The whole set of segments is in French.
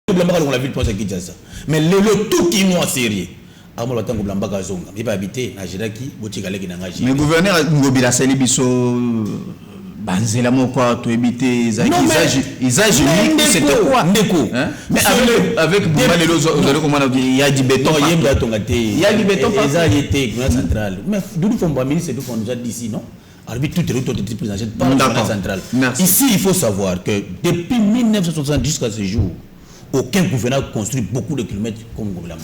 On l'a vu le Kinshasa. Mais le tout qui nous a sérieux. Mais gouverneur Ngobila Salibiso Banzela Moko to éviter c'était quoi? Mais avec Bouma Lelo il y a du béton. Il y a du béton central. Mais d'où font pas ministre de font déjà d'ici non? Arbitre tout est pris en charge par la centrale. Ici il faut savoir que depuis 1960 jusqu'à ce jour aucun gouverneur construit beaucoup de kilomètres comme Ngobila.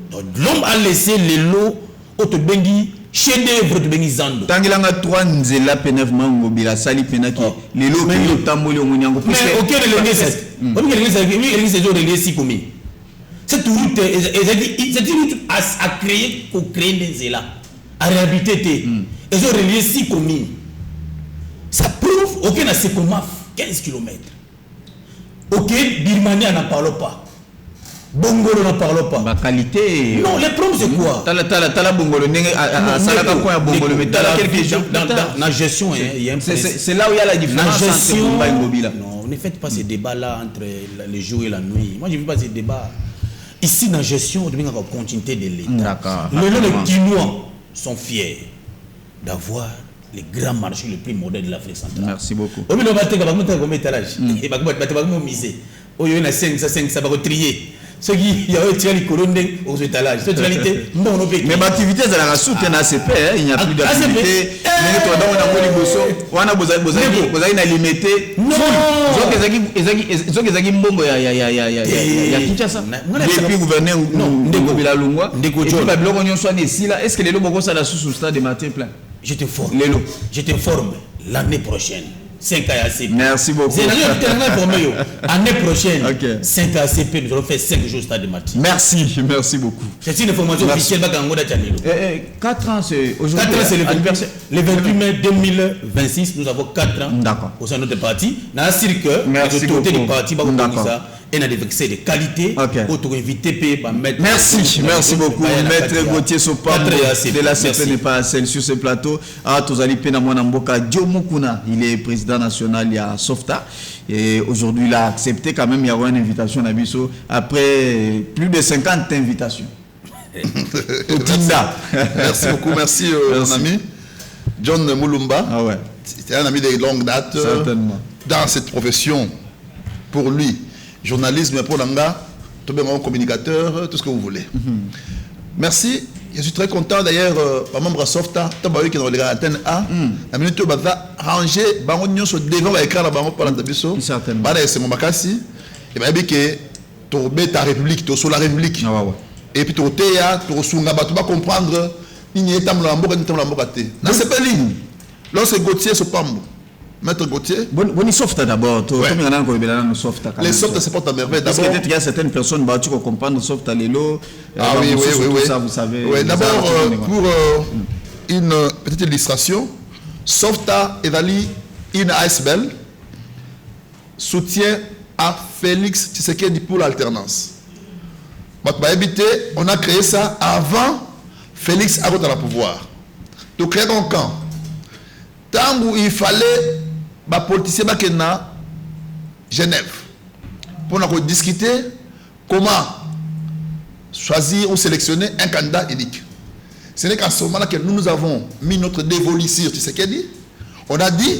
Donc l'homme a laissé les lots au Tobengi chez des vrais Tobengi Zando. Tangilanga 3 nzela penevement Ngobila sali penaki les lots qui tamboli omunyango. Mais auquel l'église communes. Cette route a créé pour créer des zélas, à réhabiliter. Ils ont relié 6 communes. Ça prouve aucun a 15 km. Ok, Birmania n'en parle pas. Bongolo n'en parle pas. Ma qualité. Non, les problèmes c'est quoi? Tala Bongolo, dans la gestion, c'est là où il y a la différence entre Bumba et Ngobila. Non, ne faites pas ces débats-là entre le jour et la nuit. Moi, je ne veux pas ces débats. Ici, dans la gestion, on doit continuer de l'État. Les Guinois sont fiers d'avoir les grands marchés les plus modernes de l'Afrique centrale. Merci beaucoup. On va ceux qui y a tiré les colonnes aux étalages. Cette réalité, non, mais l'activité, c'est la soutien ACP, il n'y a plus d'activité. On a besoin de limiter. Non, depuis gouverneur Ngobila Lungwa, et puis Babylone soit ici là, est-ce que les lobos sont sous stade de matin plein? Je te forme l'année prochaine. 5 ACP. Merci beaucoup. Année prochaine, 5 ACP, nous allons faire 5 jours au stade de Martin. Merci beaucoup. C'est une information officielle. 4 ans, c'est aujourd'hui. 4 ans, c'est le 28 mai 2026. Nous avons 4 ans au sein de notre parti. Dans la cirque, l'autorité du parti va vous donner ça. Et on a des vexés de qualité. Pour inviter Merci beaucoup. Maître Gauthier Sopam de la CP n'est pas seul sur ce plateau. Tozali Pena Mwanamboka Diomukuna, il est président national, il y a Softa. Et aujourd'hui, il a accepté quand même, il y a une invitation à Bisso après plus de 50 invitations. Merci beaucoup, merci mon ami John Moulumba. C'est un ami de longue date. Certainement. Dans cette profession, pour lui, journalisme pour l'anga, tout bien communicateur, tout ce que vous voulez. Merci. Je suis très content d'ailleurs, par membre Softa, qui est dans l'antenne A, la minute où va ranger, sur devant l'écran là par l'antabiso. Certainement. C'est mon macassi. Et bien, que tu es ta république, tu es sur la république. Et puis tu es sur la tu vas comprendre, il n'y a pas de l'ambour. Non, c'est pas ligne. Là, c'est Gauthier Sopambo. Maître Gauthier. Bon, Softa d'abord. Les Softa, c'est pas ta merveille. Parce qu'il y a certaines personnes qui vont comprendre Softa Lelo. Oui. Ça, vous savez. Oui, d'abord, pour une petite illustration, Softa et Dali, une ASBL, soutient à Félix Tshisekedi pour l'alternance. On a créé ça avant Félix à la pouvoir. Donc, créer un camp. Tant où il fallait les politiciens qui sont à Genève pour discuter comment choisir ou sélectionner un candidat unique. Ce n'est qu'à ce moment-là que nous avons mis notre dévolu sur Tshisekedi. On a dit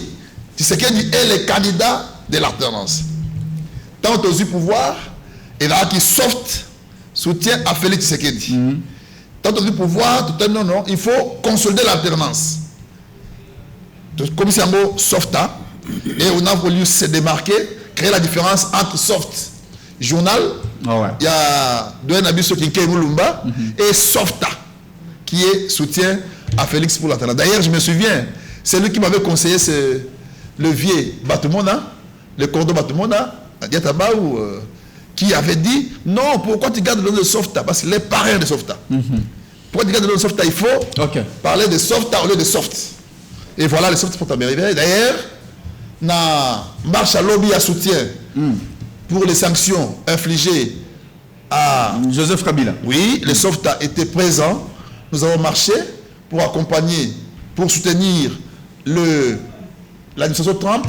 Tshisekedi est le candidat de l'alternance. Tant aux pouvoir, et là qui soft soutient à Félix Tshisekedi. Tant aux pouvoir, non, il faut consolider l'alternance. Comme c'est un mot Softa, et on a voulu se démarquer, créer la différence entre Soft Journal, il y a deux Nabiso Kinke Moulumba, et Softa, qui est soutien à Félix pour l'alternance. D'ailleurs, je me souviens, c'est lui qui m'avait conseillé ce levier Batumona, le cordon Batumona, qui avait dit non, pourquoi tu gardes le nom de Softa? Parce qu'il est parrain de Softa. Pourquoi tu gardes le nom de Softa? Il faut parler de Softa au lieu de Soft. Et voilà les Soft pour t'américains. D'ailleurs, na marche à lobby à soutien pour les sanctions infligées à Joseph Kabila. Oui, les Softa étaient présents. Nous avons marché pour accompagner, pour soutenir l'administration Trump,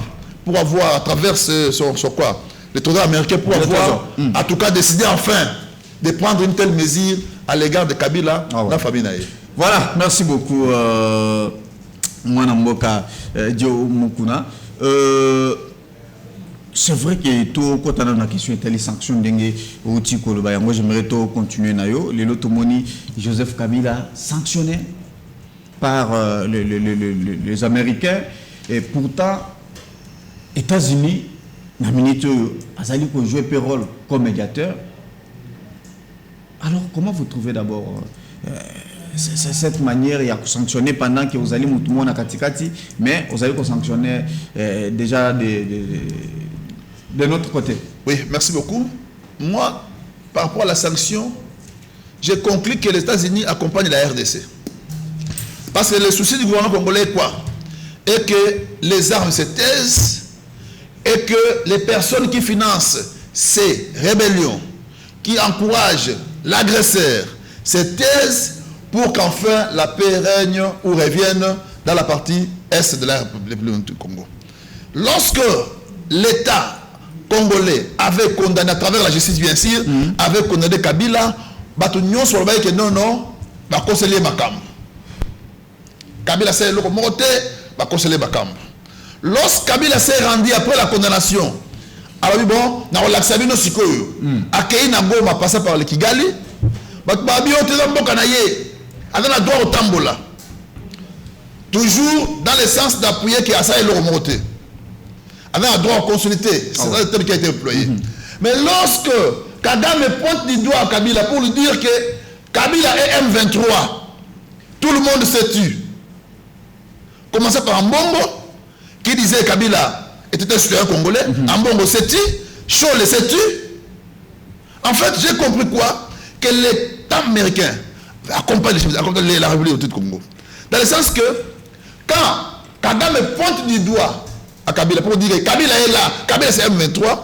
pour avoir, à travers sur quoi, le trésor américain, pour avoir, en tout cas, décidé enfin de prendre une telle mesure à l'égard de Kabila, la famille Naïe. Voilà, merci beaucoup, Mwana Mboka Diomokuna. C'est vrai que tout quand on a la question de les sanctions dengue au Tikolo, moi j'aimerais tout continuer nayo. Les lotomoni Joseph Kabila sanctionné par les Américains et pourtant États-Unis na minute azali ko jouer un rôle comme médiateur. Alors comment vous trouvez d'abord cette manière, il y a sanctionné pendant que vous allez tout le monde à Katikati, mais vous allez sanctionner déjà de notre côté. Oui, merci beaucoup. Moi, par rapport à la sanction, j'ai conclu que les États-Unis accompagnent la RDC. Parce que le souci du gouvernement congolais est quoi? Et que les armes se taisent et que les personnes qui financent ces rébellions, qui encouragent l'agresseur, se taisent pour qu'enfin la paix règne ou revienne dans la partie est de la République du Congo. Lorsque l'État congolais avait condamné, à travers la justice bien sûr, avait condamné Kabila, Batunion sur le bail que non, va conseiller Makam. Kabila s'est le monté, va conseiller Makam. Lorsque Kabila s'est rendu après la condamnation, alors bon, na relaxé no sikoyo, akei na Goma passé par le Kigali, Batbabi on te mboka na ye. On a droit au tambola. Toujours dans le sens d'appuyer qui a ça et le remonter. On a droit à consulter. C'est ça le terme qui a été employé. Mais lorsque Kagame pointe du doigt à Kabila pour lui dire que Kabila est M23, tout le monde se tue. Commencez par Mbongo qui disait que Kabila était un citoyen congolais. Mbongo se tue. Chole se tue. En fait, j'ai compris quoi? Que l'État américain accompagne la République du Congo. Dans le sens que, quand Kagame pointe du doigt à Kabila pour dire que Kabila est là, Kabila c'est M23,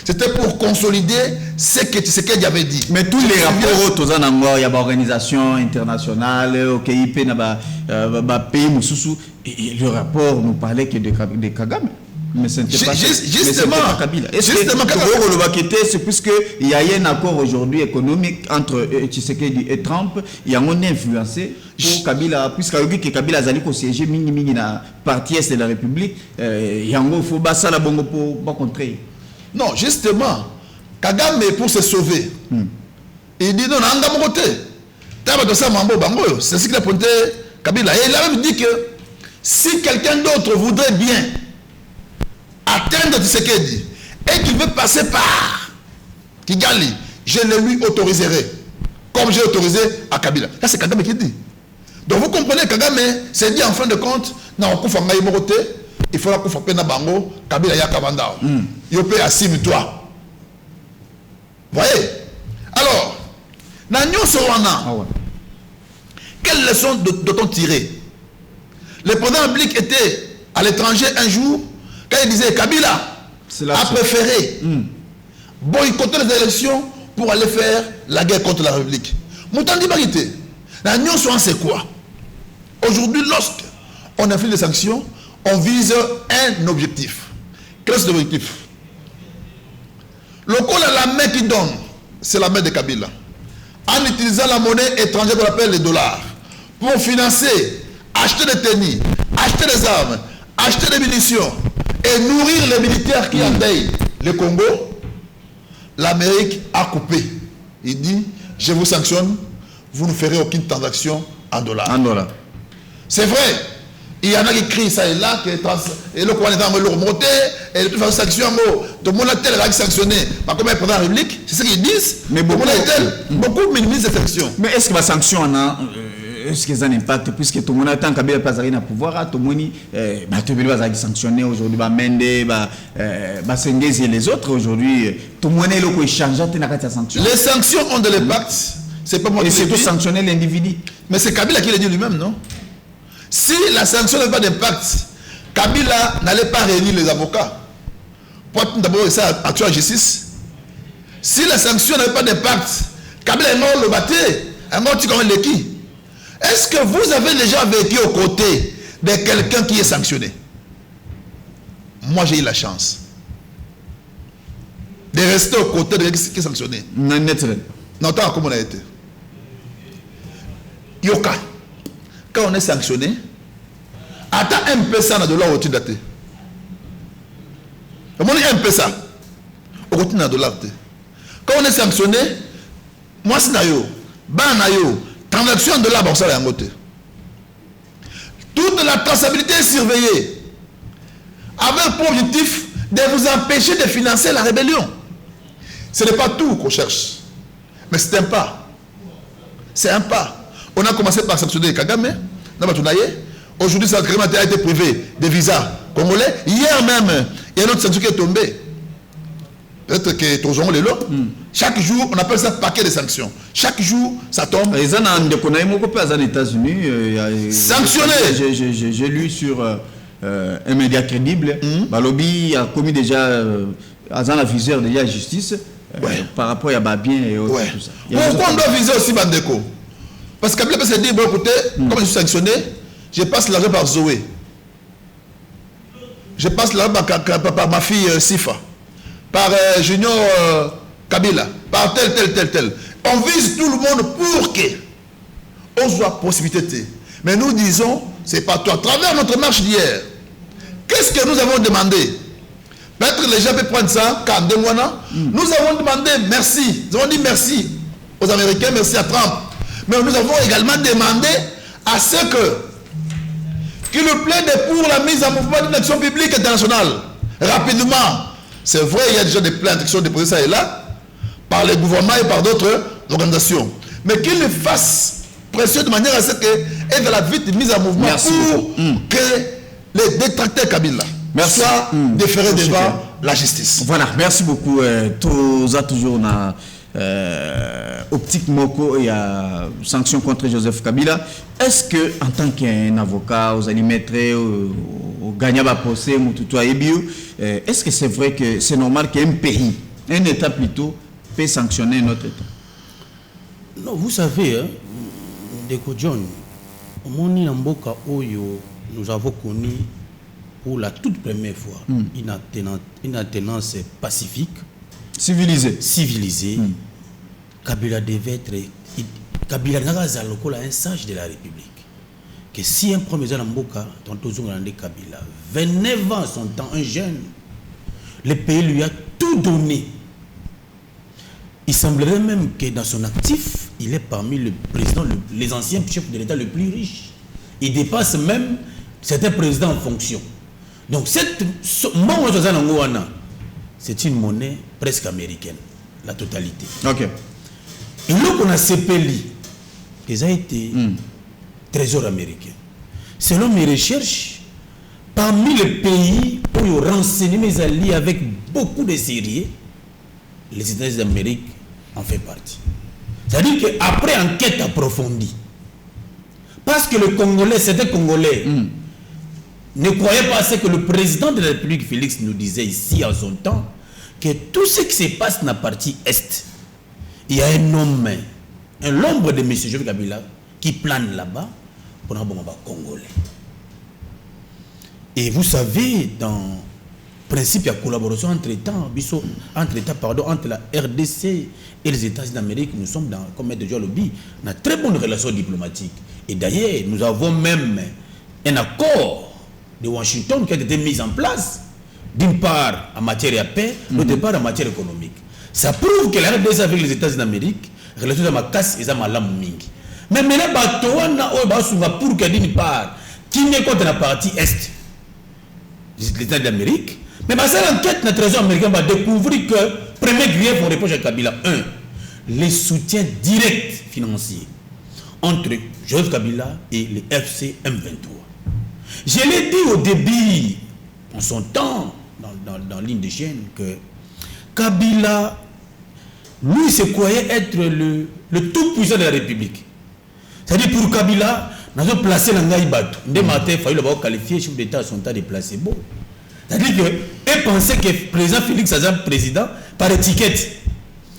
c'était pour consolider ce qu'il avait dit. Mais tous les rapports, il y a des organisations internationales, OKIP, il y a pays, le rapport nous parlait que de Kagame. Mais ce n'était pas Kabila. Justement, c'est puisqu'il y a un accord aujourd'hui économique entre Tshisekedi et Trump, il y a un influencé pour Kabila, puisque Kabila a siégé dans la partie est de la République, il y a un faut ça la bongo pour contrer. Non, justement, Kagame pour se sauver, il dit non, on a mon côté. C'est ce qu'il a pointé Kabila. Et il a même dit que si quelqu'un d'autre voudrait bien atteindre Tshisekedi et qu'il veut passer par Kigali, je le lui autoriserai comme j'ai autorisé à Kabila. Là c'est Kagame qui dit. Donc vous comprenez, Kagame s'est dit en fin de compte, il faudra qu'on fasse na bango Kabila ya kabanda. Yopé assume-toi. Voyez. Alors, Nanyo Sowana, quelle leçon doit-on tirer? Le président public était à l'étranger un jour. Quand il disait Kabila a préféré boycotter les élections pour aller faire la guerre contre la République. Moutandi Barité, la Union Soan c'est quoi? Aujourd'hui, lorsqu'on inflige des sanctions, on vise un objectif. Quel est cet objectif? Le col à la main qui donne, c'est la main de Kabila. En utilisant la monnaie étrangère qu'on appelle les dollars, pour financer, acheter des tennis, acheter des armes, acheter des munitions, et nourrir les militaires qui endeuillent le Congo, l'Amérique a coupé. Il dit, je vous sanctionne, vous ne ferez aucune transaction en dollars. C'est vrai, il y en a qui crient ça et là, et le coin est dans le remonté, et de toute sanction, tout le monde a tel sanctionné, par comment il prend la République, c'est ce qu'ils disent, mais beaucoup minimisent les sanctions. Mais est-ce que la sanction en a est-ce que ça a un impact puisque tout le monde a tant Kabila pas arrivé à pouvoir tout le monde va sanctionner aujourd'hui Mende Sengezi et les autres aujourd'hui tout le monde est là pour échanger la sanction. Les sanctions ont de l'impact, c'est pas moi qui c'est tout sanctionner l'individu. Mais c'est Kabila qui l'a dit lui-même, non? Si la sanction n'a pas d'impact, Kabila n'allait pas réunir les avocats pour d'abord ça action en justice. Si la sanction n'avait pas d'impact, Kabila est mort le battu, est mort tu connais qui? Est-ce que vous avez déjà vécu aux côtés de quelqu'un qui est sanctionné? moi j'ai eu la chance de rester aux côtés de qui est sanctionné. Non, tant comme on a été. Yoka, quand on est sanctionné, attends un peu ça dans $, au-dessus de la tête. On dit un peu ça, au-dessus de $. Quand on est sanctionné, moi c'est nayo, ban nayo, transaction de $, ça là côté. Toute la traçabilité est surveillée, avec pour objectif de vous empêcher de financer la rébellion. Ce n'est pas tout qu'on cherche, mais c'est un pas. C'est un pas. On a commencé par sanctionner Kagame, aujourd'hui ça a été privé des visas congolais. Hier même, il y a une autre sanction qui est tombée. Peut-être que toujours les lots. Chaque jour, on appelle ça paquet de sanctions. Chaque jour, ça tombe. Les États-Unis, sanctionné. J'ai lu sur un média crédible. Balobi a commis déjà dans la visère de la justice par rapport à Babien et autres. Tout ça. Pourquoi on doit viser aussi Bandeko? Parce que Kabila s'est dit, bon écoutez, comme je suis sanctionné, je passe l'argent par Zoé. Je passe l'argent par ma fille Sifa. Par Junior Kabila. Par tel. On vise tout le monde pour qu'on soit possibilité. Mais nous disons, c'est pas toi. À travers notre marche d'hier, qu'est-ce que nous avons demandé? Peut-être les gens peuvent prendre ça, car de moi, nous avons demandé merci. Nous avons dit merci aux Américains, merci à Trump. Mais nous avons également demandé à ceux qui le plaident pour la mise en mouvement d'une action publique internationale. Rapidement. C'est vrai, il y a déjà des plaintes qui sont déposées ça et là, par les gouvernements et par d'autres organisations. Mais qu'ils le fassent pression de manière à ce qu'elle va vite mise en mouvement pour que les détracteurs Kabila soient déférés devant la justice. Voilà, merci beaucoup. Tous a toujours une optique Moko et sanction contre Joseph Kabila. Est-ce que en tant qu'un avocat, vous allez mettre au gagnant à procès, est-ce que c'est vrai que c'est normal qu'un pays, un État plutôt, peut sanctionner un autre État? Non, vous savez, hein, Deko John, au Moni Namboka Oyo, nous avons connu pour la toute première fois une attenance pacifique, civilisée. Kabila devait être. Kabila n'a pas un sage de la République. Que si un premier Namboka, Kabila, 29 ans son temps, un jeune, le pays lui a tout donné. Il semblerait même que dans son actif, il est parmi les anciens chefs de l'État le plus riches. Il dépasse même certains présidents en fonction. Donc, c'est une monnaie presque américaine, la totalité. Ok. Et là qu'on a CPLI, ils ont été trésor américain. Selon mes recherches, parmi les pays où ils ont renseigné mes alliés avec beaucoup de sérieux, les États-Unis d'Amérique en fait partie. C'est-à-dire qu'après enquête approfondie, parce que le Congolais, c'était Congolais, ne croyait pas à ce que le président de la République, Félix, nous disait ici en son temps, que tout ce qui se passe dans la partie Est, il y a un homme, l'ombre de M. Joseph Kabila, qui plane là-bas pour un bon Congolais. Et vous savez, dans le principe, il y a collaboration entre la RDC et les États-Unis d'Amérique. Nous sommes, comme M. Joël Lobby, on a très bonnes relations diplomatiques. Et d'ailleurs, nous avons même un accord de Washington qui a été mis en place, d'une part en matière de paix, d'autre part en matière économique. Ça prouve que la RDC avec les États-Unis d'Amérique, relation de ma casse et de ma lame mingi. Mais maintenant, pour que d'une part, qui n'est contre la partie Est des États-Unis d'Amérique, mais cette enquête, notre trésor américain va découvrir que, premier grief, on reproche à Kabila, les soutiens directs financiers entre Joseph Kabila et les FC M23. Je l'ai dit au début, en son temps, dans ligne de chaîne, que Kabila, lui, se croyait être le tout-puissant de la République. C'est-à-dire pour Kabila, nous avons placé l'Angaï Batou. Dès matin, il fallait le qualifier, chef d'État à son temps de placer beau. C'est-à-dire qu'il pensait que le président Félix Azam, président, par étiquette.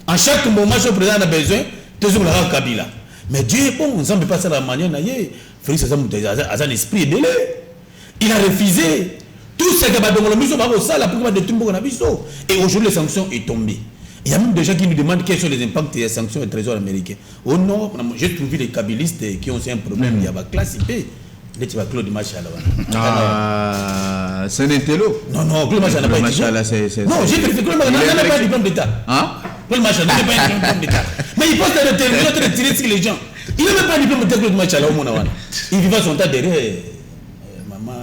En chaque moment, le président a besoin, toujours la Kabila. Mais Dieu est bon, on ne semble pas ça de la manière. Félix Azam a un esprit délai. Il a refusé. Tout ce que Badongolo Miso va ça la pour détruire mon abisso. Et aujourd'hui les sanctions est tombées. Il y a même des gens qui nous demandent quels sont les impacts des sanctions du Trésor américain. Oh non, j'ai trouvé des kabylistes qui ont aussi un problème. Il y a la classe IP. Tu vas Claude Machala. Ah, c'est un intello. Non, Claude Machala n'a pas été. Non, j'ai vérifié. Claude Machala n'a pas de diplôme d'État. Claude Machala n'a pas de diplôme d'État. Mais il pense à télévision de tirer sur les gens. Il n'a même pas de diplôme d'État, Claude Machala au Monawana. Il vivait son temps derrière maman,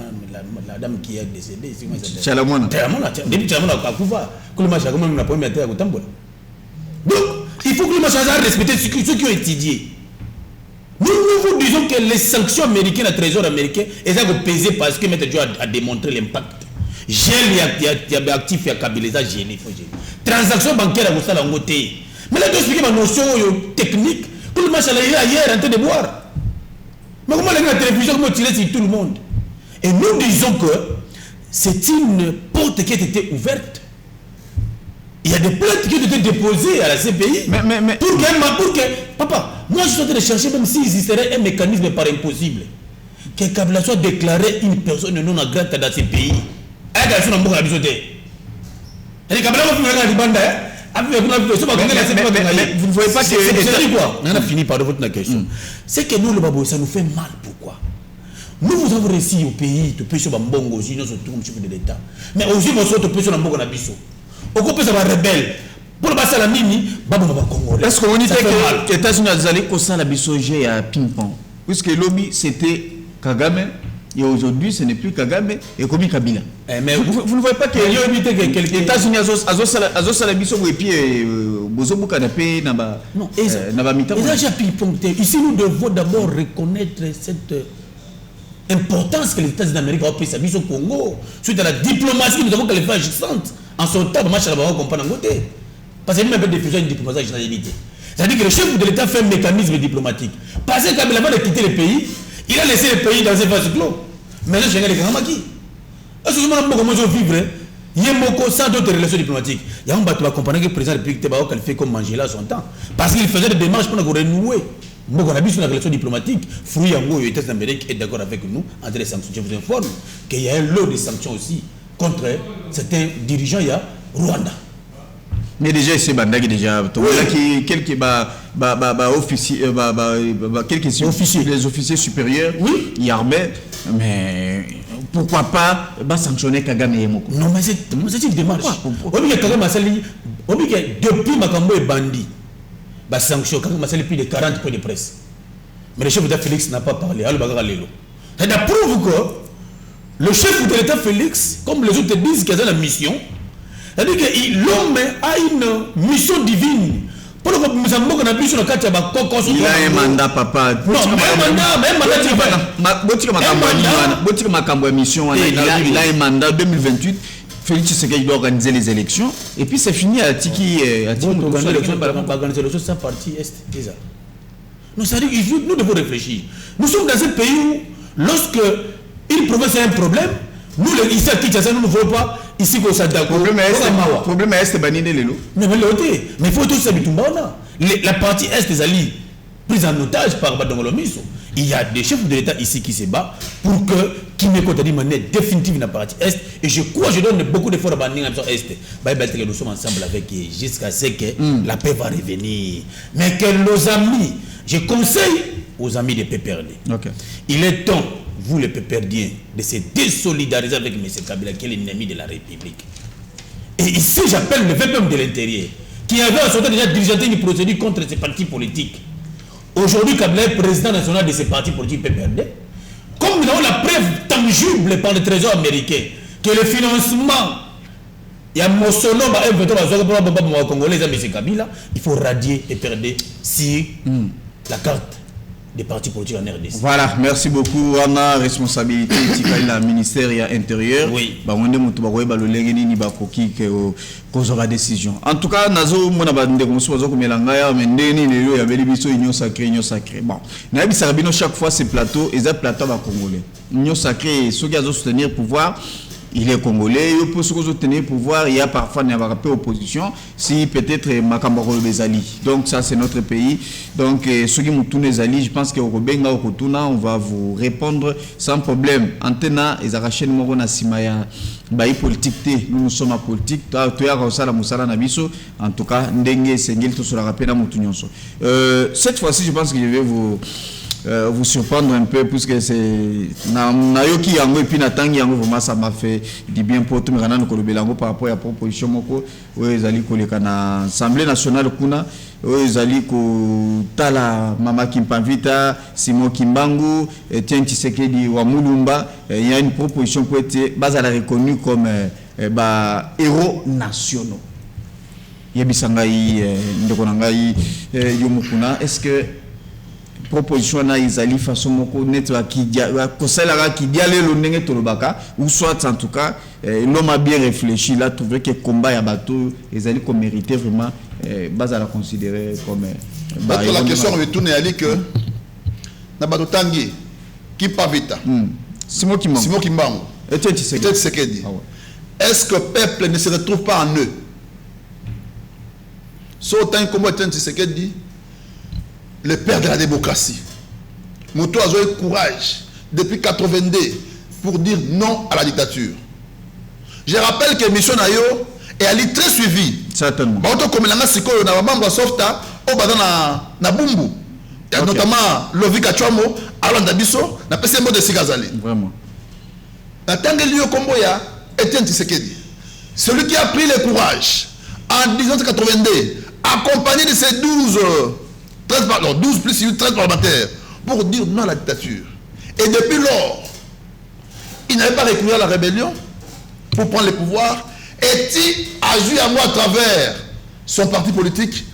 la dame qui est décédée. Chalamona. Depuis Chalamona, à Kouva, Claude Machala, comme on a pas mis à terre à Tambola. Donc, il faut que Claude Machala respecte ceux qui ont étudié. Nous vous disons que les sanctions américaines, le trésor américain, elles ont pesé parce que M. Dieu a démontré l'impact. Gel, il y a actif, il y a kabylisa, il faut gérer. Transaction bancaire à Goussala en côté. Mais là, je vais expliquer ma notion technique. Tout le match est ailleurs en train de boire. Mais comment la télévision, comment tirer sur tout le monde? Et nous disons que c'est une porte qui a été ouverte. Il y a des plaintes qui ont été déposées à la CPI. Mais pour que, papa, moi je suis en train de chercher, même s'il existerait un mécanisme par impossible, que Kabila soit déclaré une personne non grata dans ces pays. Vous ne voyez pas que c'est quoi? On a fini par votre question. C'est que nous, le Babo, ça nous fait mal. Pourquoi? Nous vous avons réussi au pays, tu peux sur Bambongo aussi, nous sommes tout chef de l'État. Mais aussi, vous sommes sur Bambongo Nabiso. Au coup, ça va rebelle. Pour passer à la mini, Babo va Congolais. Est-ce qu'on dit que les États-Unis allaient au sein de la Biso à ping-pong? Puisque le lobby c'était Kagame. Et aujourd'hui, ce n'est plus Kagame et comme Kabila. Mais vous ne voyez pas que les États-Unis ont la mission et puis Bozobo Kanapé n'a pas mis. Ici, nous devons d'abord reconnaître cette importance que les États-Unis d'Amérique ont pris sa mission au Congo, suite à la diplomatie, nous avons qu'elle fait agissante. En son temps, le match à la barre, on comprend en côté. Parce qu'il y a même des fusions de diplomatie à généralité. C'est-à-dire que le chef de l'État fait un mécanisme diplomatique. Parce que Kabila va quitter le pays. Il a laissé le pays dans un vase clos. Maintenant, je suis Kanamaki. Est-ce que je vais vivre? Il y a sans d'autres relations diplomatiques. Il y a un bateau à comprendre que le président de la République Tebao qu'elle fait comme Mangela à son temps. Parce qu'il faisait des démarches pour nous renouer. Nous avons vu sur la relation diplomatique. Fruit Yango et les États d'Amérique est d'accord avec nous entre les sanctions. Je vous informe qu'il y a un lot de sanctions aussi contre certains dirigeants. Il y a Rwanda. Mais déjà, c'est Bandagi déjà. Quelques officiers, les officiers supérieurs, oui, il y a mais pourquoi pas sanctionner Kagame et Moko? Non, mais c'est une démarche. Depuis Makambo et Bandi, sanction Kagame a plus de 40 points de presse. Mais le chef d'État Félix n'a pas parlé. Ça prouve que le chef de l'État Félix, comme les autres disent qu'il a la mission, c'est-à-dire que l'homme a une mission divine. Pour que nous avons il a un mandat, papa. Non, il a un mandat 2028. Félix Tshisekedi doit organiser les élections. Et puis c'est fini à Tiki. Organiser l'élection, ça partie est déjà. Nous devons réfléchir. Nous sommes dans un pays où, lorsque une province a un problème, nous, ici à Kinshasa, nous ne voulons pas. Ici, qu'on s'adapte. Le problème est Banine Lelo. Mais il faut tout ça. La partie est des alliés prise en otage par Badongolo Miso. Il y a des chefs de l'État ici qui se battent pour que Kimeko t'a dit manière définitive la partie est. Et je donne beaucoup d'efforts à Banding en est. Nous sommes ensemble avec jusqu'à ce que la paix va revenir. Mais que nos amis, je conseille aux amis de PPRD. Il est temps, vous les PPRdiens, de se désolidariser avec M. Kabila, qui est l'ennemi de la République. Et ici, j'appelle le VPM de l'intérieur, qui avait en son temps déjà dirigeanté une procédure contre ces partis politiques. Aujourd'hui, Kabila est président national de ces partis politiques PPRD. Comme nous avons la preuve tangible par le Trésor américain, que le financement, il y a mon solo, Congolais, M. Kabila, il faut radier PPRD sur la carte des partis politiques en RDC. Voilà, merci beaucoup. On a responsabilité du ministère intérieur. Oui. La décision. En tout cas, nazo mona bande comme ça comme melanga mais ndeni lelo ya beli biso union sacrée. Bon, na bisarabino chaque fois ces plateaux et ça plateau ba congolais. Union sacrée ceux qui ont soutenir pouvoir il est congolais, il peut se tenir pouvoir, il y a parfois une opposition, si peut-être Makambaro Bezali. Donc ça c'est notre pays. Donc ceux qui m'ont Zali, je pense que on va vous répondre sans problème. Antena et Zarachen Morona Simaya, Baï politique, nous sommes en politique, en tout cas, Ndenge Sengel, tout cela rappelle à Moutounions. Cette fois-ci, je pense que je vais vous surprendre un peu puisque c'est nayoki yango et puis natangi yango vraiment ça m'a fait du bien pour tout merana ko lobelango par rapport à proposition moko ezali koleka na Assemblée nationale kuna ezali ko tala Mama Kimpavita Simon Kimbangu Etienne Tshisekedi wa Mulumba. Il y a une proposition pour être basée reconnue comme héros nationaux. Yebisangai ndeko nangai yomukuna. Est-ce que proposition na izali façon moko netwa qui kosala qui diale lo ndenge tolobaka ou soit en tout cas l'homme a bien réfléchi là trouvé que combat ya bateau ezali ko mériter vraiment base à la considérer comme la question retourne ali que na bateau tangi qui pavita Simon Kimbangu Etienne Tshisekedi. Est-ce que le peuple ne se retrouve pas en eux? Sautant comme Etienne Tshisekedi, le père de la démocratie. Moutou a eu courage depuis 82 pour dire non à la dictature. Je rappelle que Mission Nayo est allé très suivi. Certainement. Comme il y a un membre de Softa, na Bumbu. Notamment Lovi Kachwamo, Alain Dabiso, na PCMO de Sigazali. Vraiment. La Tangelio Komboya, Etienne Tshisekedi. Celui qui a pris le courage en 1982, accompagné de ses 12 plus 13 parlementaires, pour dire non à la dictature. Et depuis lors, il n'avait pas recourir à la rébellion pour prendre le pouvoir. Et il agit à moi à travers son parti politique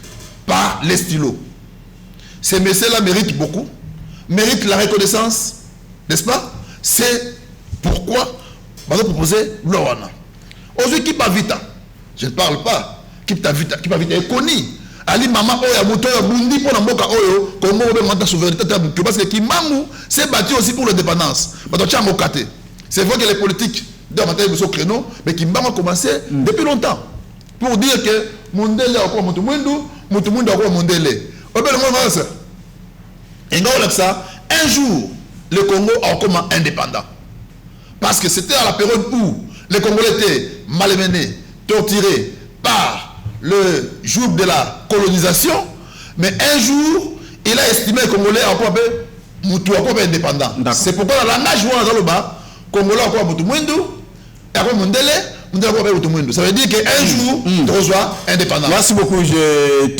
par les stylos. Ces messieurs-là méritent beaucoup, méritent la reconnaissance, n'est-ce pas? C'est pourquoi on va proposer Loana. Aujourd'hui, qui va vite? Je ne parle pas. Qui va vite est connu. Ali mama oya moto ya bundi pour mboka oyo Congo be manta souveraineté parce que Kimbangu s'est battu aussi pour l'indépendance. C'est vrai que les politiques de matin sont créneau mais Kimbangu a commencé depuis longtemps pour dire que Mondele a quoi Mutumundu a quoi Mondele. Un jour le Congo a comme indépendant parce que c'était à la période où les Congolais étaient malmenés, torturés par le jour de la colonisation, mais un jour, il a estimé que les Congolais sont indépendants. C'est pourquoi dans le langage les Congolais sont ça veut dire qu'un jour, tu reçois indépendant. Merci beaucoup. Je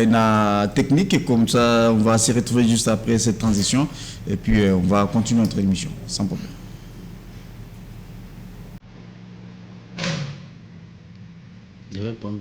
na technique, comme ça, on va se retrouver juste après cette transition et puis on va continuer notre émission sans problème. Je vais prendre...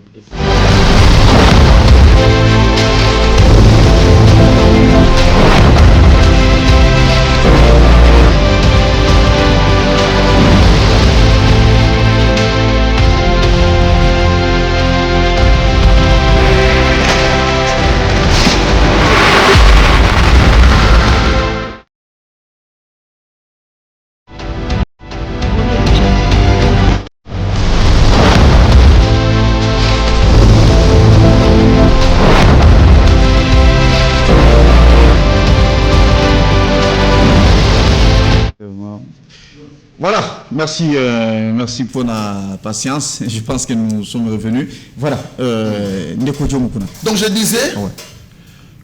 Voilà, merci pour la patience. Je pense que nous sommes revenus. Voilà, donc je disais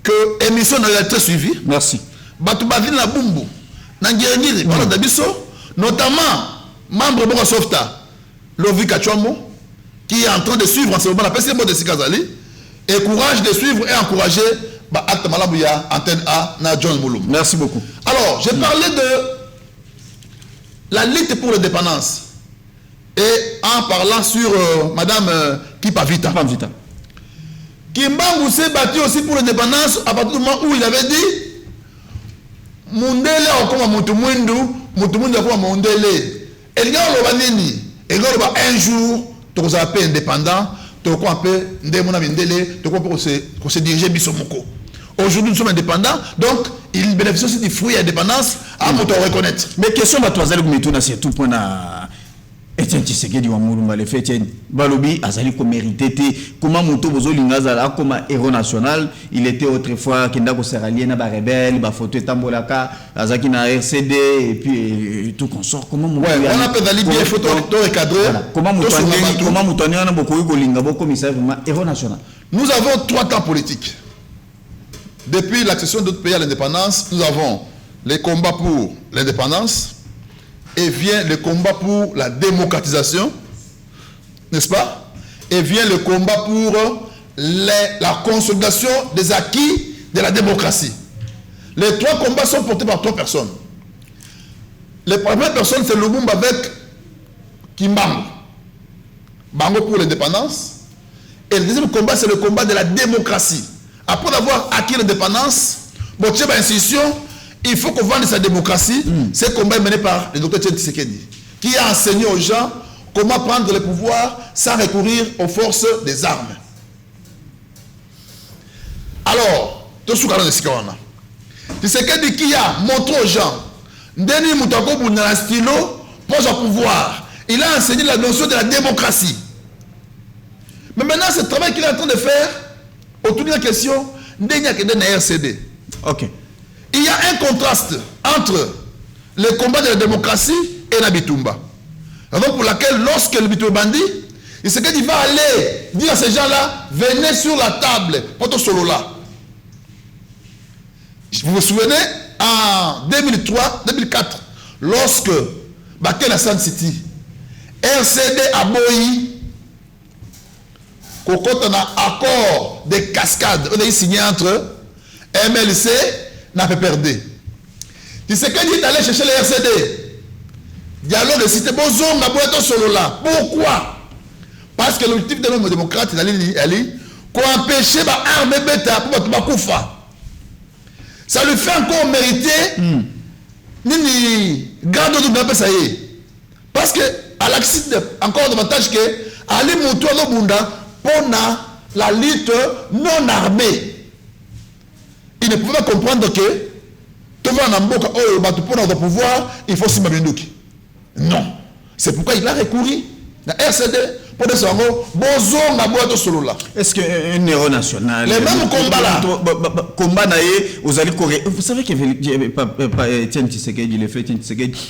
que l'émission a été suivie. Merci. Batubadina Bumbu, Nangirengiri, notamment membre de Softa, Lovi Kachwamo, qui est en train de suivre en ce moment la PCMO de Sikazali, et courage de suivre et encourager Acte Malabouya, Antenne A, na John Moulou. Merci beaucoup. Alors, j'ai parlé de la lutte pour l'indépendance et en parlant sur Madame Kipavita. Kimbangu s'est battu aussi pour l'indépendance à partir du moment où il avait dit Mundele okoma Mutumundu okoma Mundele. Et il y a un jour, tu vas appeler indépendant, tu vas appeler Ndemona Mindele, tu vas se diriger Bisomoko. Aujourd'hui, nous sommes indépendants, donc il bénéficie aussi des fruits et indépendance à reconnaître. Mais question de toi, c'est tout point à Etienne Tshisekedi wa Mulumba le fait Etienne Balobi azali ko mérité comment moto bozo lingazala comme héros national, il était autrefois kenda ko seralien na ba rebelle ba photo tambolaka azaki na RCD et puis tout consort comment moto on appelle dali bien photo recadré comment moto na boko ko linga boko commissaire vraiment héros national. Nous avons 3 temps politiques. Depuis l'accession d'autres pays à l'indépendance, nous avons les combats pour l'indépendance et vient le combat pour la démocratisation, n'est-ce pas? Et vient le combat pour la consolidation des acquis de la démocratie. Les 3 combats sont portés par 3 personnes. La première personne, c'est Lumumba avec Kimbangu. Bango pour l'indépendance. Et le deuxième combat, c'est le combat de la démocratie. Après avoir acquis l'indépendance, institution, il faut qu'on vende sa démocratie. Ce combat est mené par le docteur Etienne Tshisekedi, qui a enseigné aux gens comment prendre le pouvoir sans recourir aux forces des armes. Alors, tout ce qu'on a Tshisekedi qui a montré aux gens, Ndeni Moutako Bouna stylo pour son pouvoir. Il a enseigné la notion de la démocratie. Mais maintenant, ce travail qu'il est en train de faire, autour de la question, Ndeni a quitté la RCD. Ok. Il y a un contraste entre le combat de la démocratie et la Bitumba. Raison pour laquelle, lorsque le Bitumba bandit, il sait qu'il va aller dire à ces gens-là, venez sur la table, pour solo là. Vous vous souvenez, en 2003-2004, lorsque Bakel à San City, RCD a boyi, qu'on a un accord de cascade, on a signé entre MLC n'a pas perdu. Tu sais qu'il est allé chercher les RCD. Dialogue de cité Bozong n'a pas été solo là. Pourquoi? Parce que l'objectif de l'homme démocrate, il allait empêcher l'armée bêta pour battre Koufa. Ça lui fait encore mériter Nini garde de ça y est. Parce que à l'accident, encore davantage que Ali Moutou Bunda pour la lutte non armée. Il ne pouvait pas comprendre que tout va en Mboka, pour notre pouvoir, il faut Simabenduki. Non. C'est pourquoi il a recouru à RCD pour dire bonjour, ma boîte solo là. Est-ce qu'un héros national, les mêmes combats là, combat naïe, vous allez courir. Vous savez que Etienne Tshisekedi, le fait Etienne Tshisekedi,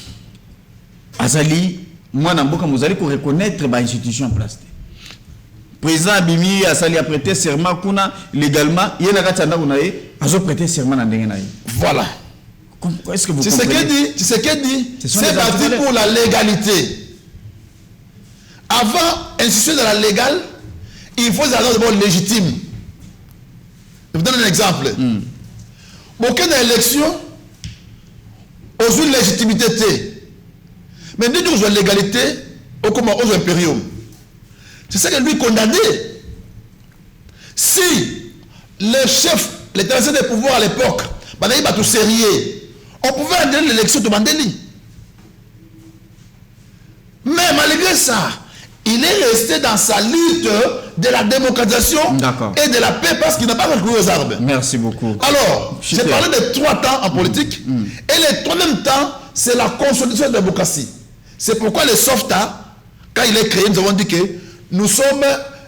Azali, moi, Namboka, vous allez reconnaître l'institution en place. Président Abimi a prêté serment légalement, il y a un prêté serment dans le voilà. Est-ce que vous comprenez? Tshisekedi, c'est parti pour la légalité. Avant d'insister dans la légale, il faut des annonces d'abord légitimes. Je vous donne un exemple. Aucune élection, aux une légitimité. Mais nous avons une légalité, au comment aux impérium. C'est ça que lui condamné. Si le chef, les tracés des pouvoirs à l'époque, il va tout sérieux, on pouvait annuler l'élection de Mandeli. Mais malgré ça, il est resté dans sa lutte de la démocratisation et de la paix parce qu'il n'a pas recouru aux armes. Merci beaucoup. Alors, j'ai parlé de 3 temps en politique et les 3 mêmes temps, c'est la consolidation de la démocratie. C'est pourquoi le SOFTA, quand il est créé, nous avons dit que nous sommes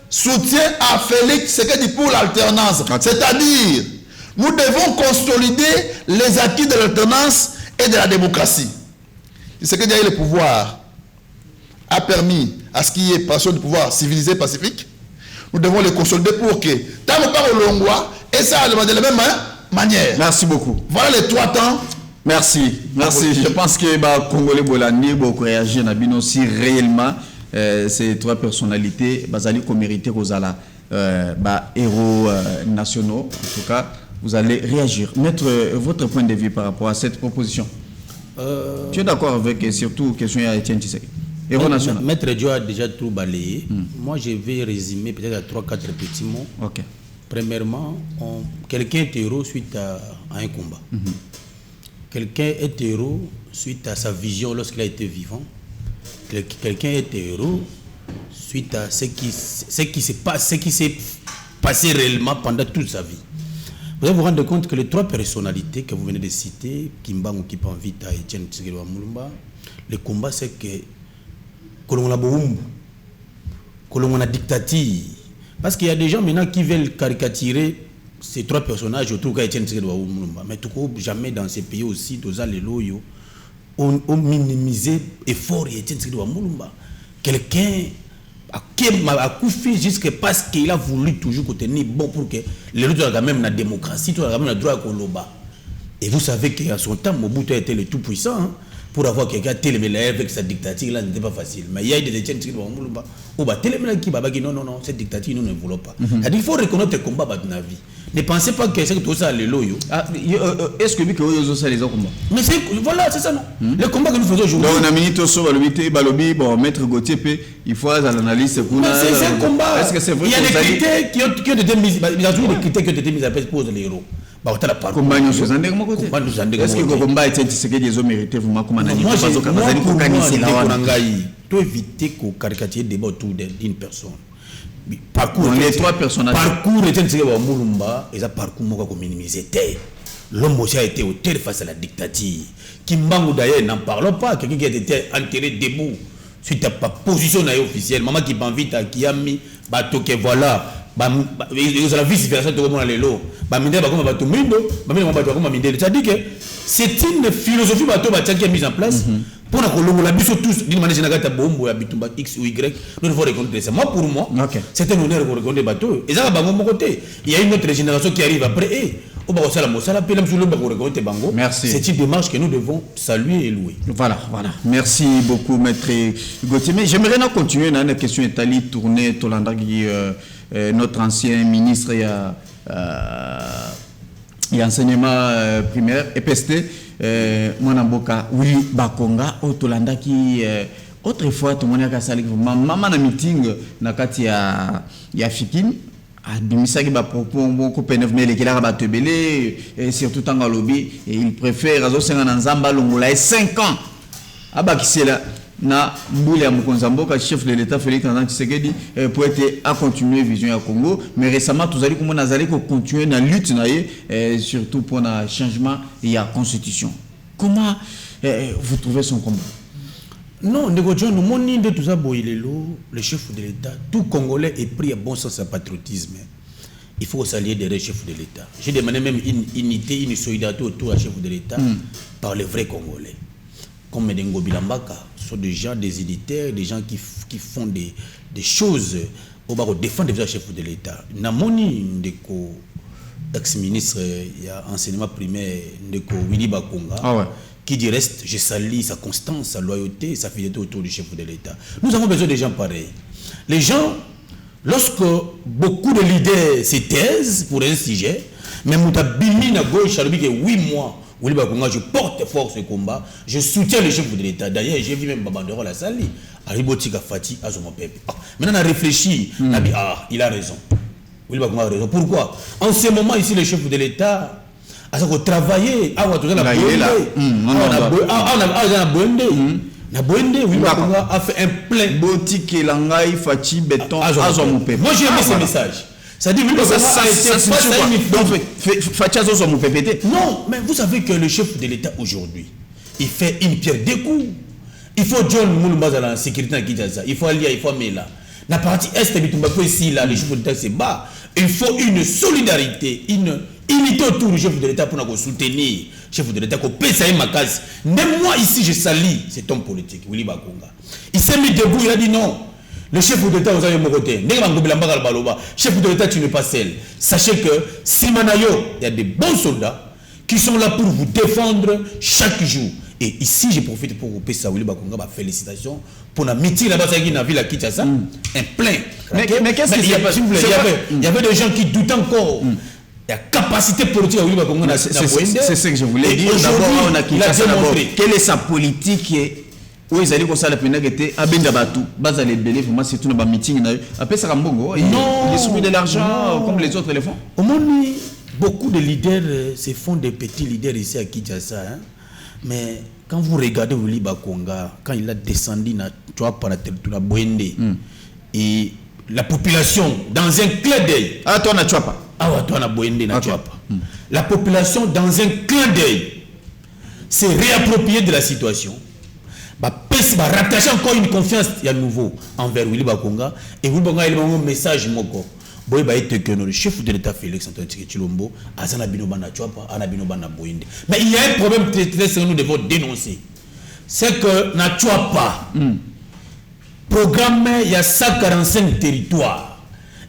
soutiens à Félix Tshisekedi pour l'alternance. C'est-à-dire, nous devons consolider les acquis de l'alternance et de la démocratie. Tshisekedi a eu le pouvoir, a permis à ce qu'il y ait passion du pouvoir civilisé, pacifique. Nous devons le consolider pour que, tant qu'on parle au Longwa, et ça de la même manière. Merci beaucoup. Voilà les 3 temps. Merci. Merci. Je pense que les Congolais Bolani beaucoup réagir aussi réellement. Ces 3 personnalités, Bazali comme mérité Rosala, héros nationaux. En tout cas, vous allez réagir. Mettre votre point de vue par rapport à cette proposition. Tu es d'accord avec surtout question à Etienne Tshisekedi? Héros national. Maître Dio a déjà tout balayé. Moi, je vais résumer peut-être à 3-4 petits mots. Ok. Premièrement, quelqu'un est héros suite à un combat. Quelqu'un est héros suite à sa vision lorsqu'il a été vivant. Quelqu'un est héros suite à ce qui s'est passé réellement pendant toute sa vie. Vous allez vous rendre compte que les 3 personnalités que vous venez de citer, Kimbangu, Kipanvita et Etienne Tshisekedi Mulumba, le combat c'est que l'on a boum, que l'on a dictature. Parce qu'il y a des gens maintenant qui veulent caricaturer ces 3 personnages autour de Etienne Tshisekedi Mulumba. Mais tout cas, jamais dans ces pays aussi, les loyaux, ont minimisé l'effort d'Etienne Tshisekedi Mulumba. Quelqu'un a couffé jusqu'à parce qu'il a voulu toujours tenir bon pour que les autres aient même la démocratie, tout le même le droit à Koloba. Et vous savez qu'à son temps, Mobutu a été le tout puissant. Hein, pour avoir quelqu'un téléménage avec sa dictature, là, n'était pas facile. Mais il y a des Etienne Tshisekedi Mulumba. Téléménage qui va dire non, cette dictature, nous ne voulons pas. Il faut reconnaître le combat dans la vie. Ne pensez pas que c'est tout ça, les loyaux. Est-ce que vous avez les combats? Mais voilà, c'est ça, non? Le combat que nous faisons aujourd'hui. Donc, on a mis tout ça, bon, Maître Gauthier, il faut l'analyse. C'est un combat. Est-ce que c'est vrai? Il y a des critères qui ont été mis, il y a toujours des critères qui ont été mis à place pour les héros. Combat nous sommes en côté. Est-ce que le combat est ce ont mérité vous comme un moi, pour éviter qu'on caricature des débat autour d'une personne. Parcours les 3 personnages. Parcours était un Mulumba et ça parcours qu'on minimisé. L'homme aussi a été auteur face à la dictature. Kimbangu d'ailleurs n'en parlons pas. Quelqu'un qui a été enterré debout suite à pas position officielle. Maman qui m'invite qui a mis bateau que voilà. La vice-versa de les lots. C'est-à-dire que c'est une philosophie qui est mise en place pour la mise tous d'une manière générale X ou Y. Nous devons reconnaître ça. Moi, pour moi, c'est un honneur de reconnaître les bateaux. Et ça va mon côté. Il y a une autre génération qui arrive après. Merci. C'est une démarche que nous devons saluer et louer. Voilà. Merci beaucoup, Maître Gauthier. Mais j'aimerais continuer dans la question Italie tournée, Tolanda qui notre ancien ministre et enseignement primaire EPST Mwanamboka Willy Bakonga Otolanda qui autrefois tout le monde a sali maman na meeting na kati ya Fikine a bimisaki ba propos beaucoup pénévmele qui a batebele et surtout tanga lobby et il préfère azo senga na nzamba longola 5 ans abakisela na Mbouli ya Mukonzamboka chef de l'État Félix Antoine Tshisekedi pour être à continuer vision à Congo mais récemment tous allez comme on a continuer dans lutte surtout pour un changement et la constitution. Comment vous trouvez son combat? Non, nous moni de tout ça le chef de l'État, tout Congolais est pris à bon sens à patriotisme. Il faut s'allier des chefs de l'État. J'ai demandé même une unité, une solidarité autour du chef de l'État par les vrais Congolais. Comme Medengo Bilambaka, ce sont des gens, des éditeurs, des gens qui font des choses pour défendre les chefs de l'État. Namoni Ndeko, ex-ministre, il y a enseignement primaire, Ndeko Willy Bakonga, qui dit reste, je salue sa constance, sa loyauté, sa fidélité autour du chef de l'État. Nous avons besoin de gens pareils. Les gens, lorsque beaucoup de leaders se taisent pour un sujet, mais Moutabimi na gauche, ça dit que 8 mois, je porte fort ce combat, je soutiens le chef de l'État. D'ailleurs, j'ai vu même Babandero la salle, Aribotika Fati, Azomo Pepe. Maintenant, on a réfléchi, on a dit, il a raison. A raison. Pourquoi? En ce moment, ici, le chef de l'État a travaillé, a fait un plein. Boutique, Langai, Fati, Béton, Azomo Pepe. Moi, j'ai aimé ce message. Ça dit, non, mais vous savez que le chef de l'État aujourd'hui, il fait une pierre deux coups. Il faut John Moulumba dans la sécurité à Kinshasa. Il faut Alia, il faut Mela. La partie est de ici, là, le chef de l'État c'est bas. Il faut une solidarité, une unité autour du chef de l'État pour nous soutenir. Chef de l'État, qu'on paie ça et ma case. Même moi ici, je salis cet homme politique, Willy Bakonga. Il s'est mis debout, il a dit non. Le chef de l'État, vous avez mon côté. Chef de l'État, tu n'es pas seul. Sachez que Simanayo, il y a des bons soldats qui sont là pour vous défendre chaque jour. Et ici, je profite pour vous payer ça, Willy Bakonga, félicitations pour la meeting là-bas, dans la ville à Kinshasa, un plein. Mais qu'est-ce qu'il y avait? Il y avait des gens qui doutent encore. La capacité politique à Willy Bakonga, c'est ce que je voulais dire. D'abord, on a Kinshasa d'abord. Quelle est sa politique? Oui, ils allaient comme ça la peine que était abenda batu, bas les belé, vraiment c'est tout dans meeting là. Après ça Rambongo, il distribue de l'argent comme les autres les font. Au monde, beaucoup de leaders se font des petits leaders ici à Kinshasa, hein? Mais quand vous regardez Willy Bakonga, quand il a descendu par la territoire de Bwende, et la population dans un clin d'œil. Ah, toi, tu vois pas. La population, dans un clin d'œil, s'est réappropriée de la situation. Rattacher encore une confiance à nouveau envers Willy Bakonga. Et Willy Bakonga, il a un message. Le chef de l'État Félix Antoine Tshisekedi mais il y a un problème très très que nous devons dénoncer. C'est que na Tchouapa, programme, il y a 145 territoires.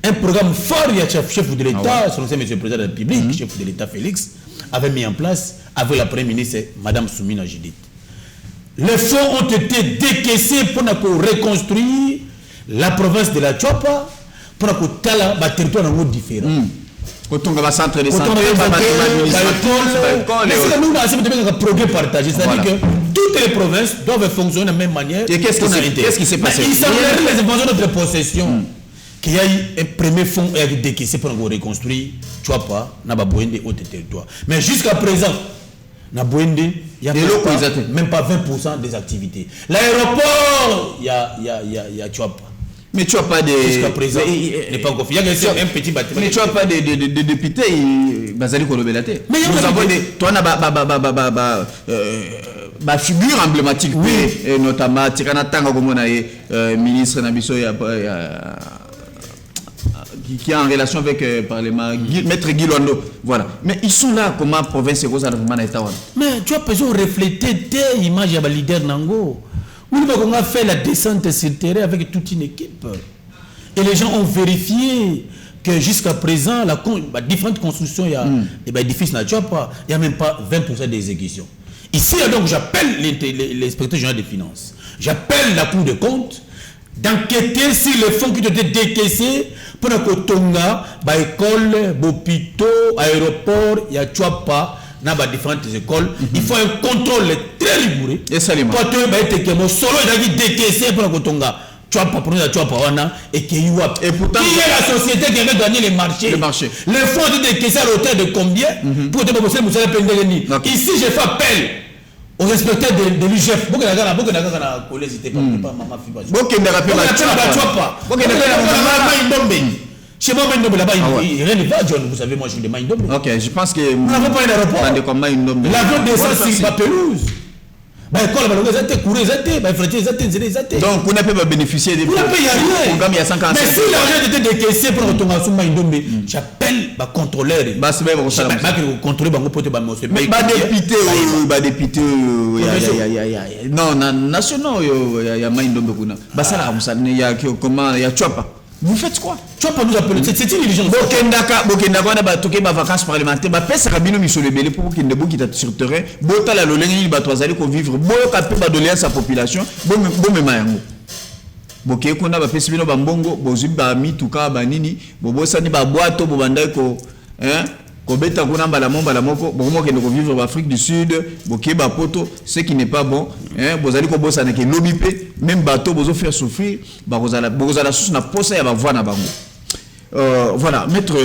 Un programme fort, il y a le chef de l'État, son ancien monsieur le président de la République, chef de l'État Félix, avait mis en place, avec la première ministre, Mme Soumina Judith. Les fonds ont été décaissés pour reconstruire la province de la Tchouapa, pour que le territoire soit différent. Quand on va centre de santé, progrès partagé, c'est-à-dire que toutes les provinces doivent fonctionner de la même manière. Et qu'est-ce qui s'est passé? Il semblerait les informations de notre possession qu'il y a eu un premier fonds qui a été décaissé pour reconstruire Tchouapa, Nababoende, autres territoires. Mais jusqu'à présent, Nababoende, il n'y a même pas 20% des activités. L'aéroport, il y a Tchouapa. Mais tu n'as pas de... Jusqu'à présent, il n'est pas encore fait. Il y a un petit bâtiment. Mais tu n'as pas de députés, Bazali Kolobelate. Mais nous avons des... Toi, on a figure emblématique, notamment, Tirana Tanga, comme on a ministre Nabiso, qui est en relation avec le Parlement, Maître Guy Londo. Voilà. Mais ils sont là, comment province et Rosa Mais tu as besoin de refléter tes images à leader Nango. On a fait la descente sur le terrain avec toute une équipe. Et les gens ont vérifié que jusqu'à présent, différentes constructions, il y a des édifices, il n'y a même pas 20% d'exécution. Ici, donc, j'appelle l'inspecteur général des finances, j'appelle la Cour des comptes d'enquêter sur les fonds qui ont été décaissés pour que Tonga, école, hôpitaux, aéroport, il y a Tchouapa. Dans différentes écoles, il faut un contrôle très rigoureux. Et ça, les solo il a décaissé pour le Tonga. Tu as pas pris la et pourtant, qui est la société qui avait gagné les marchés? Les fonds ont été décaissés à l'hôtel de combien pour te proposer le Ici, je fais appel aux inspecteurs de l'UGF. Chez moi, là-bas, rien ne va, John. Vous savez, moi, je suis de Maïndombe. Ok, je pense que... Nous n'avons pas un aéroport. L'avion descend sur la pelouse. Donc, vous n'avez pas bénéficié des programmes. Mais si l'argent était décaissé pour retourner à Maïndombe, j'appelle le contrôleur. Député, non, nationaux, il y a Maïndombe. Il y a Tchouapa. Vous faites quoi? Tu vas pas nous appeler. C'est une diligence. Bokendaka, on a toqué ma vacances parlementaires. Ma pèse rabino mis sur le belé pour qu'il ne bouge qui sur le terrain. Bota la lolengi batoisali qu'on vivre. Boka pe badoler sa population. Bon mayango. Boké qu'on a pèse bino bambongo. Bozubi ba mi tuka ba nini. Bobosa ni ba boato bobandai ko hein. Kobeta kuna mbala moko bomo ke ndoko vivre en Afrique du Sud. Boké ba poto ce qui n'est pas bon. Hein, bozali ko bossa na ke lobby pe même bateau bozo faire souffrir ba bozala sous na posa ya ba voix na bango. Voilà, maître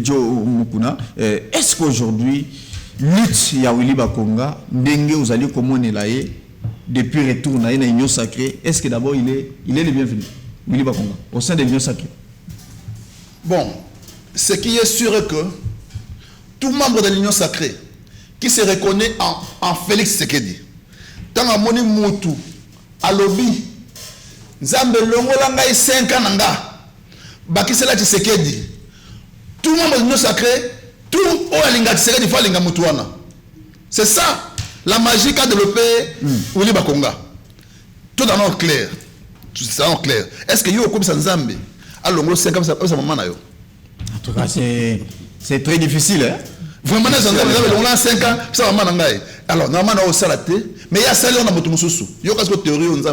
Joe Mukuna, est-ce qu'aujourd'hui lutte ya Willy Bakonga ndenge ozali komonela ye depuis retour na union sacrée, est-ce que d'abord il est le bienvenu Willy Bakonga au sein de l'union sacrée? Bon, ce qui est sûr est que tout membre de l'union sacrée qui se reconnaît en Félix Tshisekedi, tant à moni mutu à lobby nzambe longola ngai 5 ans nanga bakisela Tshisekedi, tout membre de l'union sacrée, tout olinga Tshisekedi faut linga mutu wana. C'est ça la magie qu'a développé Willy Bakonga. Tout en clair. Tout ça en clair. Est-ce que yo comme ça nzambe à longo 5 ans ça maman na yo? En tout cas c'est très difficile hein. Vraiment, on a 5 ans, ça va m'en alors, normalement, on a salaté, mais il y a ça, on a beaucoup de choses. Il y a une théorie, on a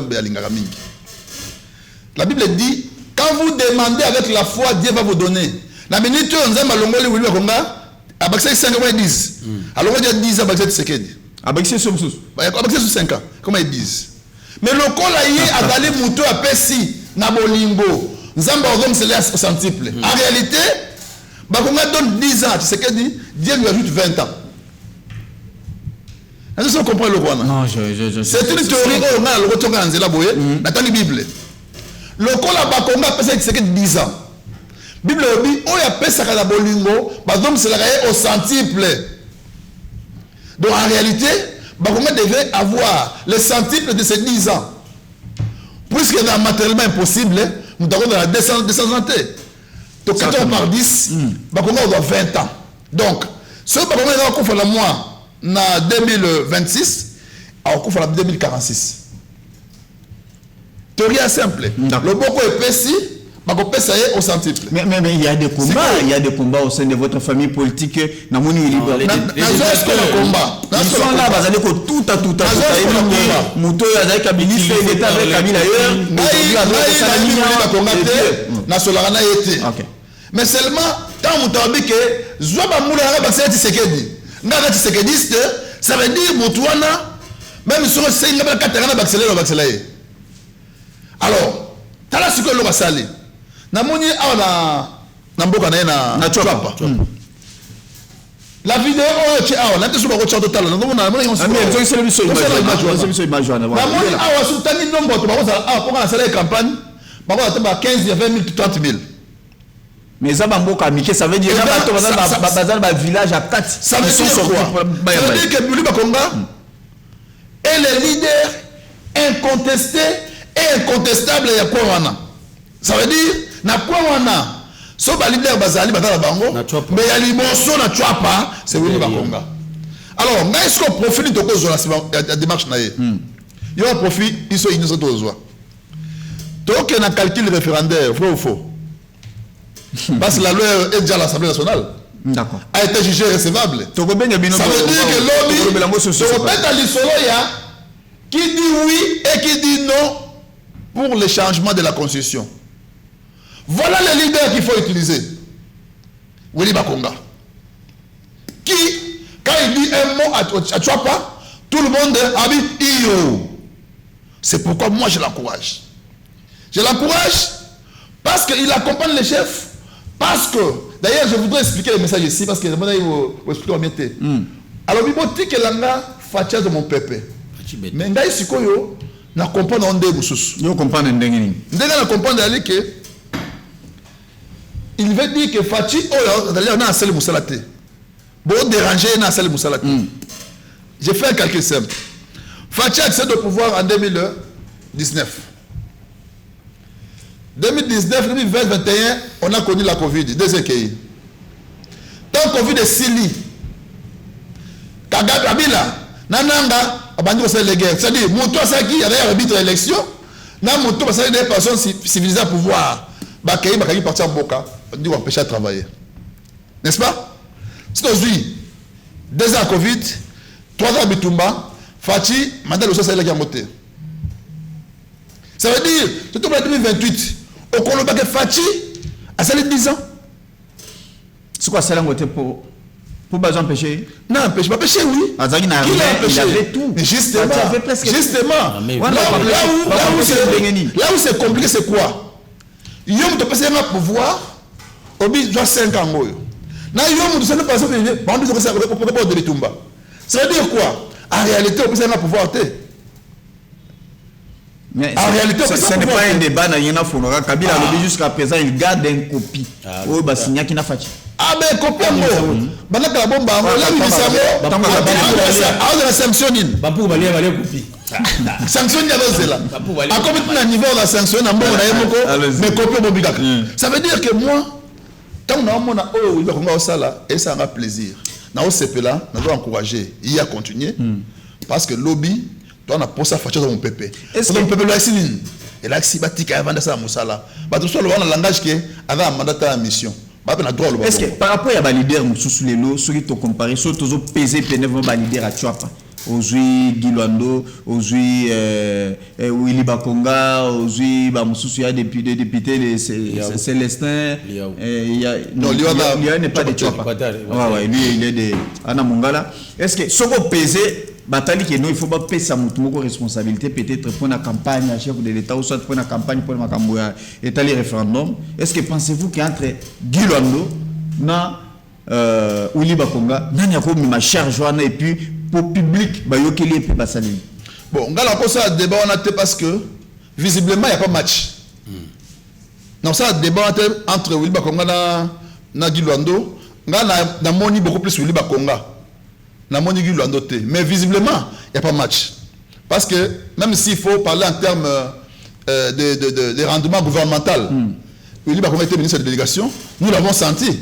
la Bible dit, quand vous demandez avec la foi, Dieu va vous donner. La minute où on a l'ongole, vous lui avec 5 ans, ils disent. Alors, on a 10 ans, avec 7 secondes. Avec 5 ans, comment ils disent. Mais le col a galé mouton à Pessi, Nabolingo, Nzamba Ogom, c'est les centiples. En réalité, Bakonga donne 10 ans, tu sais que dit, Dieu lui ajoute 20 ans. Est-ce que vous comprenez le quoi? Non, c'est une théorie qu'on a le retour à Nzela Boye, dans la Bible. Le col à Bakonga, c'est que 10 ans. Bible dit, oh, il y a Pesaka na bolingo, donc c'est au centuple. Donc en réalité, Bakonga devait avoir le centuple de ses 10 ans. Puisque dans matériellement impossible, nous avons dans la 200 ans. Donc quand on parle 10, Bakonga doit 20 ans. Donc, ce Bakonga va faire le mois en 2026, on va faire en 2046. Théorie simple. Le Boko est pessi, ça y est au centuple. Mais il y a des combats, au sein de votre famille politique. Ils sont là, tout à Mouto avec ministre d'État avec Kabila ailleurs. Mais seulement, quand Mouto a dit que Zouaba Moula Baksa Tshisekedi, Naga Tshisekediste, ça veut dire Moutouana, même si on sait qu'il y a 4 ans Bakselé. Alors, t'as ce que l'on va saler. Namoni na mboka na chwapa. La vidéo est là, là tu vois quoi total. Na mona on se mais c'est le seul image. Na moni awa soutani nombre to ba pour la salle campagne, ba 15 20 000 30 000. Mais ça mboka mike ça veut dire ba village à 4. Ça veut dire que Buli Bakonga est le leader incontesté et incontestable ya Kouana. Ça veut dire na quoi wana so ba leader bazali batala bango mais ya liboso na chwapa c'est Willy Bakonga. Alors nga est-ce qu'on profite de cause la démarche na ye yo profite iso iniso tozwa donc na calcul référendaire vrai ou faux parce que la loi est déjà à l'Assemblée nationale. D'accord. A été jugé recevable. Ça veut dire que l'OBI se répète à l'Isoloya qui dit oui et qui dit non pour le changement de la Constitution. Voilà le leader qu'il faut utiliser. Willy Bakonga. Qui, quand il dit un mot à Chouapa, tout le monde a dit Iyo. C'est pourquoi moi je l'encourage. Je l'encourage parce qu'il accompagne les chefs. Parce que, d'ailleurs, je voudrais expliquer le message ici, parce que je vais vous expliquer en miette. Alors, il faut dire que l'anga fatia de mon pépé. Mais ngai sikoyo na comprendre onde mususu. Yo comprendre ndengeni. Ndenga na comprendre ali que il veut dire que Fachi oyo d'ailleurs na sel musalate. Bon déranger na sel musalate. J'ai fait un calcul simple. Fachi accède au pouvoir en 2019. 2019, 2020, 2021, on a connu la Covid, deuxième pays. Tant Covid est Sili, Kabila, Nananga, c'est-à-dire, Moutou Saki, il y a arbitre l'élection, Moutou Saki, des personnes civilisées à pouvoir, Bakaï, partir en Boka, on dit qu'on va empêcher à travailler. N'est-ce pas? C'est aujourd'hui, 2 ans Covid, 3 ans Bitumba, Fachi, Mandel aussi, c'est la guerre. Ça veut dire, c'est tout pour 2028, au Colombie, Fachi, à celle de 10 ans. C'est quoi ça là pour pas empêcher? Non, empêcher, pas empêcher, oui. Il avait tout. Justement. Là où c'est compliqué, c'est quoi? Il y a un pouvoir, au bout de 5 ans. Là, il y a un pouvoir, ça veut dire quoi? En réalité, on peut un pouvoir. Mais en réalité, ce n'est pas un débat. Kabila a dit jusqu'à présent, il garde une copie. Oh, bah, signa qui n'a pas. Ah, mais copie en gros. Maintenant, la bombe, là, il dit ça. Ah, on a sanctionné. Bapou, va aller copie. Sanctionné, c'est là. À combien de niveau on a sanctionné, mais copie au Bobigac. Ça veut dire que moi, quand on a oh, il va commencer ça là, et ça a plaisir. Dans ce CP là, nous devons encourager, il y a continuer, parce que lobby. On a posé sa facture dans mon pépé. Est-ce que mon pépé l'a signé? Et là, si batika avant de ça, Moussala, bah tout ça, le langage qui avait un mandat à la mission. Est-ce que par rapport à leader sous les lots, ceux qui t'ont comparé, ceux qui ont pesé pénévement leader à Chouapa, aujourd'hui Guilando, aujourd'hui Willy Bakonga, aujourd'hui Bamoussou, député Célestin, non, Léa n'est pas de Chouapa. Ouais, lui il est de Anna Mongala. Est-ce que ceux qui ont pesé Batali que non, il faut pas payer sa responsabilité peut-être pour la campagne à chef de l'État ou soit pour la campagne pour l'État les référendums. Est-ce que pensez-vous qu'entre Guy Luando na Willy Bakonga nani a comme ma charge et puis pour public ba yokeli et puis basali. Bon, on a posé un débat on a été parce que visiblement il y a pas match. Non, ça débat entre Willy Bakonga na Guy Luando. Na moni beaucoup plus Willy Bakonga. Na moni Guy Luando. Mais visiblement, il n'y a pas match. Parce que même s'il faut parler en termes de rendement gouvernemental, Willy Bakonga était ministre de la délégation, nous l'avons senti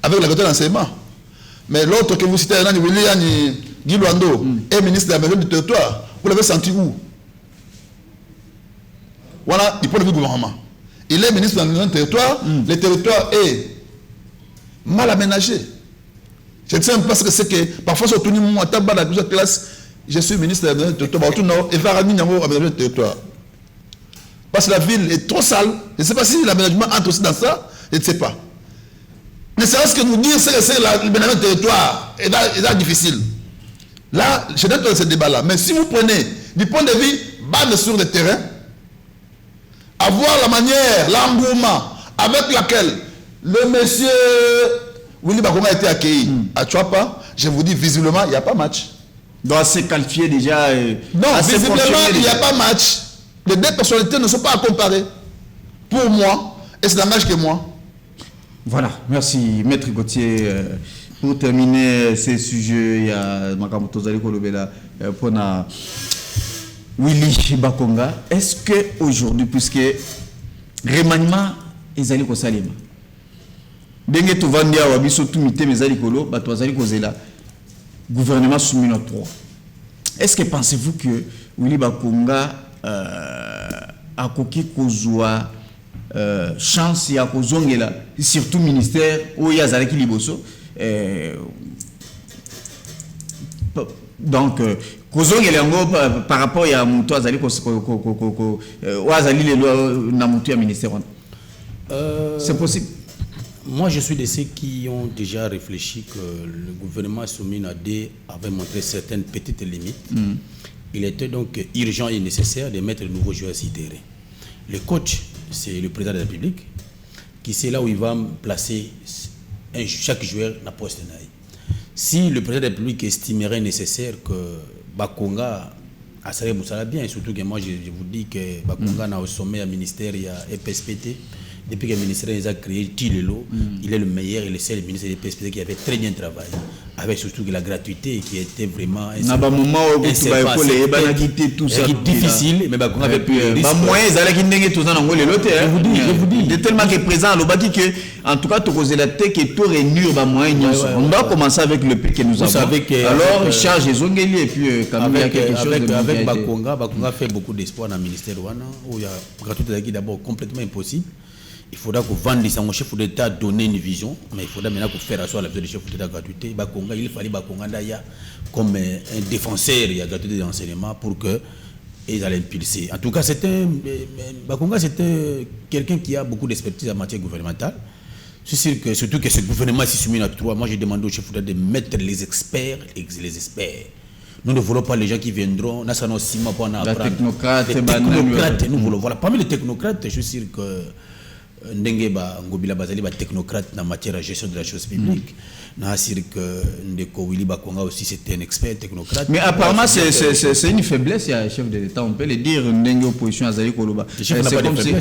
avec la qualité d'enseignement. Mais l'autre que vous citez, Willy Guy Luando, est ministre de la maison du territoire, vous l'avez senti où? Voilà, du point de vue gouvernement. Il est ministre de la maison du territoire, le territoire est mal aménagé. Je ne sais même pas ce que c'est que parfois, sur tout le monde, à la classe, je suis ministre de la maison du territoire, et va ramener la maison du territoire. Parce que la ville est trop sale. Je ne sais pas si l'aménagement entre aussi dans ça, je ne sais pas. Ne serait-ce que nous dire que c'est l'aménagement du territoire est difficile. Là, je donne dans ce débat-là. Mais si vous prenez du point de vue bas sur le terrain, avoir la manière, l'engouement avec laquelle le monsieur Willy Bakonga a été accueilli à Tchouapa, je vous dis visiblement, il n'y a pas match. Doit se qualifier déjà. Non, visiblement, il n'y a pas match. Les deux personnalités ne sont pas à comparer. Pour moi, et c'est n'engage que moi. Voilà, merci Maître Gauthier. Pour terminer ces sujets, il y a Makamoto Zali Kolobela pour Willy Bakonga. Est-ce qu'aujourd'hui, puisque remaniement est allé au Salima, Dengue to Vandia ou Abisso Tumite, mais Zali Kolo, Batouazali Kozela, gouvernement soumis notre 3. Est-ce que pensez-vous que Willy Bakonga a coquille Kozua chance ya Kozongela, surtout ministère où il y a Zalaki Liboso? Donc, par rapport à Moutou Azali, ministère, c'est possible. Moi, je suis de ceux qui ont déjà réfléchi que le gouvernement soumis à D avait montré certaines petites limites. Il était donc urgent et nécessaire de mettre de nouveaux joueurs sur le terrain. Le coach, c'est le président de la République, qui sait là où il va placer chaque joueur dans poste. Si le président de la République estimerait nécessaire que Bakonga a serré Moussala bien, et surtout que moi je vous dis que Bakonga n'a au sommet à ministère, il y a EPSPT, depuis que le ministère a créé Tilelo, il est le meilleur et le seul ministre de l'EPSPT qui avait très bien travaillé, avec surtout que la gratuité qui était vraiment difficile, mais Bakonga avait pu je vous dis tellement que présent en tout cas tu la tête que tout réunir on doit commencer avec le prix que nous avons. Alors charge les ongeli et puis quand même il y a quelque chose avec Bakonga fait beaucoup d'espoir dans le ministère où il y a gratuité qui est d'abord complètement impossible. Il faudra que vendre les chef d'État donner une vision, mais il faudra maintenant faire asseoir la vision du chef d'État gratuité. Bakonga, il fallait Bakonga comme un défenseur de la gratuité de l'enseignement pour que ils allaient impulser. En tout cas, Bakonga, c'était quelqu'un qui a beaucoup d'expertise en matière gouvernementale. Je suis sûr que, surtout que ce gouvernement est soumis à 3, moi j'ai demandé au chef d'État de mettre les experts. Nous ne voulons pas les gens qui viendront, nous avons 6 mois pour en apprendre. Les technocrates, nous voulons. Voilà, parmi les technocrates, je suis sûr que Ndenge Ngobila Bazali ba technocrate en matière de gestion de la chose publique. Na sûr que Ndeko Willy Bakonga aussi c'était un expert technocrate. Mais apparemment c'est une faiblesse, il y a un chef de l'État, on peut le dire, Ndenge opposition à Zali Koloba. C'est comme si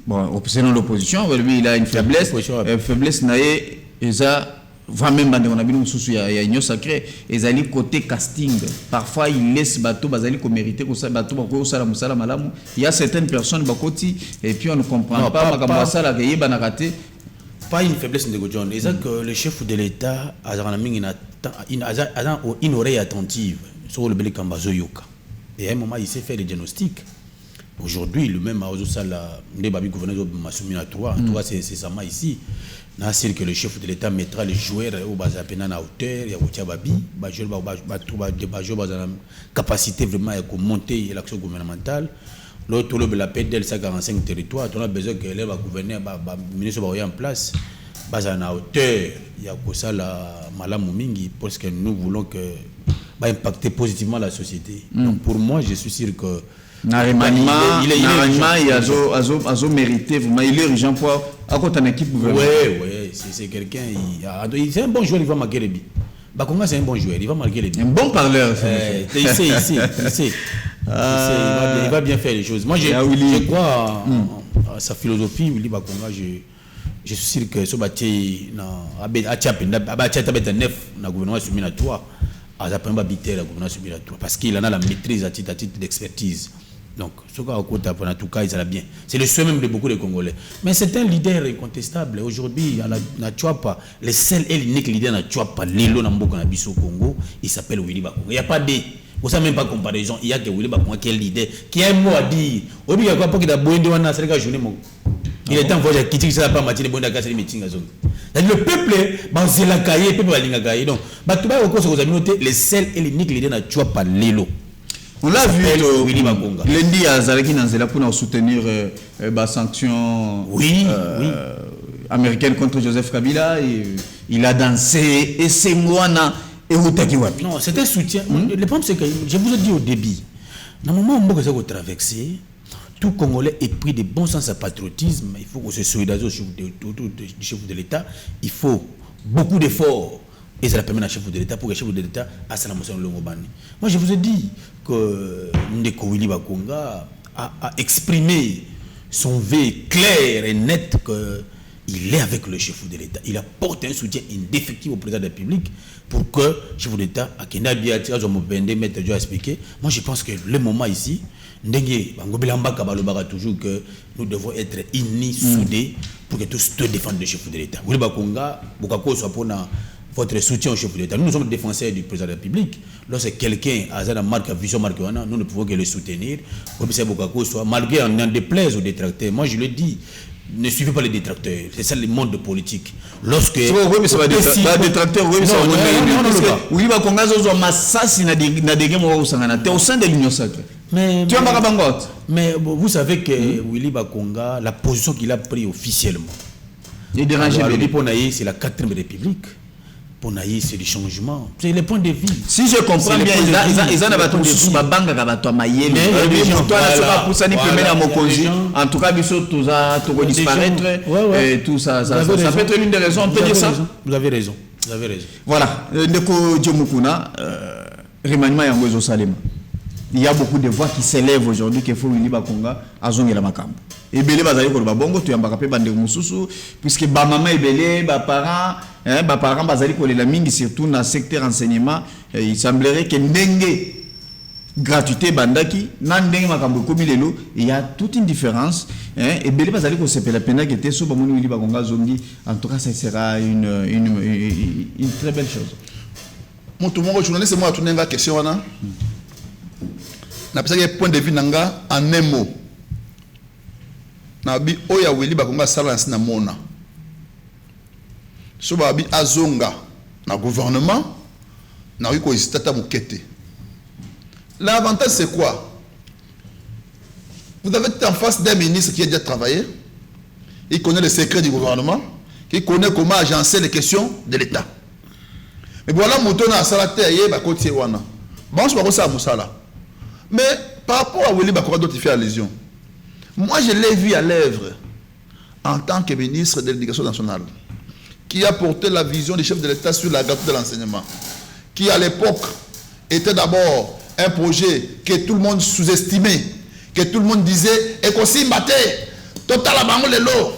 bon, selon l'opposition, lui il a une faiblesse, faiblesse naé eza va même on a bien sous il y a union sacrée et Zali côté casting. Parfois il laisse bateau Bazali ko mériter ko ça bateau ko ça la musala malamu. Il y a certaines personnes bakoti et puis on ne comprend pas comment ça la gagner banakate. Pas une faiblesse de John, c'est que le chef de l'État a une oreille attentive sur le Beli Kambazo Yoka. Et à un moment il s'est fait le diagnostic. Aujourd'hui, le même Aozosala, Ndebabi gouverneur de Massoumi à 3, c'est ça ici. C'est que le chef de l'État mettra les joueurs au Bazapena à hauteur, il y a Outiababi, la capacité vraiment de monter l'action gouvernementale. L'autre, la paix d'elle, 45 territoires, on a besoin que l'élève gouverneur, le ministre va en place, à hauteur, il y a ça la Malamumingi, parce que nous voulons que impacter positivement la société. Donc pour moi, je suis sûr que il a mérité vraiment, il est urgent pour à une équipe gouvernementale. Oui, c'est quelqu'un, c'est un bon joueur, il va marquer les buts. Bakonga c'est un bon joueur, il va marquer les buts. Un bon parleur. Il sait. Il va bien faire les choses. Moi je crois sa philosophie, Willy Bakonga, je suis sûr que ce bâti a neuf dans le gouvernement sur la toi, a pas habité le gouvernement sur la toi, parce qu'il en a la maîtrise à titre d'expertise. Donc, ce qu'on a en tout cas, il a bien. C'est le souhait même de beaucoup de Congolais. Mais c'est un leader incontestable. Aujourd'hui, le seul et l'unique leader na Tchouapa, Lelo Namboka Nabiso Congo, il s'appelle Willy Bakonga. Il n'y a pas de. Vous savez même pas comparaison. Il y a que Willy Bakonga qui est leader, qui a un mot à dire. Aujourd'hui, il y a quoi qu'il a besoin de voir c'est la journée. Il est temps de quitter ça pas matin de bonne casser les meetings. Le peuple, c'est la cahier, le peuple va l'ingayer. Donc, tu vas au cours de le seul et l'unique leader na Tchouapa, Lelo. On l'a vu, lundi à Zareki Nanzela pour soutenir les sanctions américaines contre Joseph Kabila. Il a dansé et c'est moi et Utakiwapi. Non, c'est un soutien. Le problème, c'est que je vous ai dit au début, dans le moment où vous avez traversé, tout Congolais est pris de bon sens à patriotisme. Il faut qu'on se solidarise du chef de l'État. Il faut beaucoup d'efforts. Et ça permet à chef de l'État pour que le chef de l'État a sa motion de l'Ongobani. Moi, je vous ai dit que Ndeko Willy Bakonga a exprimé son vœu clair et net qu'il est avec le chef de l'État. Il apporte un soutien indéfectible au président de la République pour que le chef de l'État, à Kenda Biati, à Zomobende, Maître Dieu a expliqué. Moi, je pense que le moment ici, toujours que nous devons être unis, soudés, pour que tous défendent le chef de l'État. Willy Bakonga, Bokako soit pour votre soutien au chef de l'État. Nous sommes défenseurs du président de la République. Lorsque quelqu'un a une marque, vision marque, nous ne pouvons que le soutenir. Malgré en déplaise aux détracteurs. Moi, je le dis, ne suivez pas les détracteurs. C'est ça le monde politique. Lorsque. Oui, mais ça va être détracteur. Oui, mais ça va être. Oui, mais quand on a massacre, au sein de l'Union sacrée. Mais vous savez que Willy Bakonga, la position qu'il a prise officiellement, c'est la 4e République. Pour naïr, c'est du changement. C'est le point de vue. Si je comprends bien, ils en ont tous ma banque à Kabato Mayel. En tout cas, tout ça disparaître. Et tout ça, ça peut être l'une des raisons. On peut dire ça. Vous avez raison. Vous avez raison. Voilà. Ndeko Djomukuna, remaniement Yangozo Salema. Il y a beaucoup de voix qui s'élèvent aujourd'hui qu'il faut Willy Bakonga à Zongela Makambo. Et belé bazali ko babongo tu yamba kapé bande mususu puisque ba maman et belé ba parents bazali ko la mingi surtout dans secteur enseignement il semblerait que ndenge gratuité bandaki na ndenge makambo komi lelo il y a toute une différence et belé bazali ko sepela pena que te so ba moni Willy Bakonga zongi en tout cas ça sera une très belle chose. Mon tout monde journaliste moi tout n'enga question wana na pesa point de vue nanga en un mot. Nabi oya Willy Bakonga salance na mona. So babi azonga na gouvernement na wiko istata mukete. L'avantage c'est quoi? Vous avez été en face d'un ministre qui a déjà travaillé, il connaît les secrets du gouvernement, qui connaît comment agencer les questions de l'État. Mais voilà moutona salate yé ba kotie wana. Bon je pas ça musala. Mais par rapport à Willy Bakonga d'autres fait allusion. Moi, je l'ai vu à l'œuvre en tant que ministre de l'Éducation nationale, qui a porté la vision du chef de l'État sur la gratuité de l'enseignement, qui à l'époque était d'abord un projet que tout le monde sous-estimait, que tout le monde disait « Ekosi Mbate, total abango lelo ».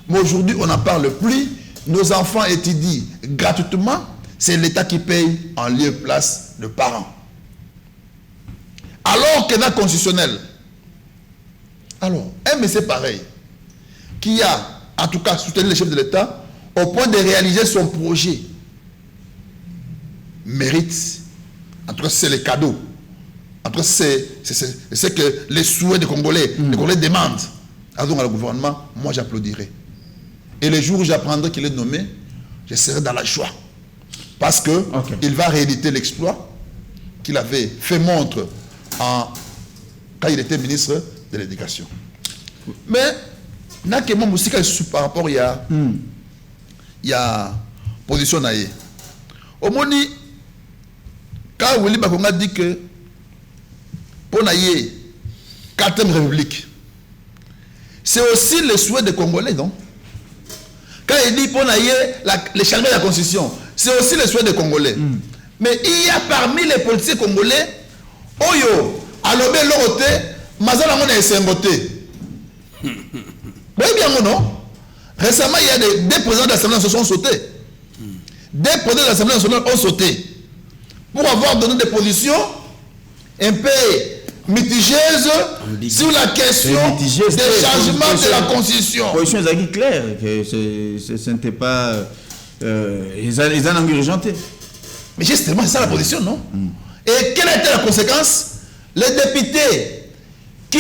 Mais aujourd'hui, on n'en parle plus. Nos enfants étudient gratuitement. C'est l'État qui paye en lieu et place de parents. Alors que dans le constitutionnel, alors, mais c'est pareil, qui a en tout cas soutenu le chef de l'État au point de réaliser son projet, mérite, en tout cas c'est le cadeau, en tout cas c'est que les souhaits des Congolais, les Congolais demandent à le gouvernement, moi j'applaudirai. Et le jour où j'apprendrai qu'il est nommé, je serai dans la joie. Parce qu'il va rééditer l'exploit qu'il avait fait montre quand il était ministre de l'éducation. Mais par rapport il y a position naïe. Au moni quand Willy Bakonga dit que pour naïe 4e République, c'est aussi le souhait des Congolais, non? Quand il dit pour naïe les changements de la Constitution, c'est aussi le souhait des Congolais. Mais il y a parmi les politiciens congolais Oyo, alobé l'oroté, mazala mona esengoté. Oui, bien ou non? Récemment, il y a des présidents de l'Assemblée nationale qui sont sautés. Des présidents de l'Assemblée nationale ont sauté pour avoir donné des positions un peu mitigeuses sur la question des changements de la Constitution. La position est claire, que ce n'était pas... ils en ont urgenté. Mais justement, c'est ça la position, non? Et quelle a été la conséquence? Les députés qui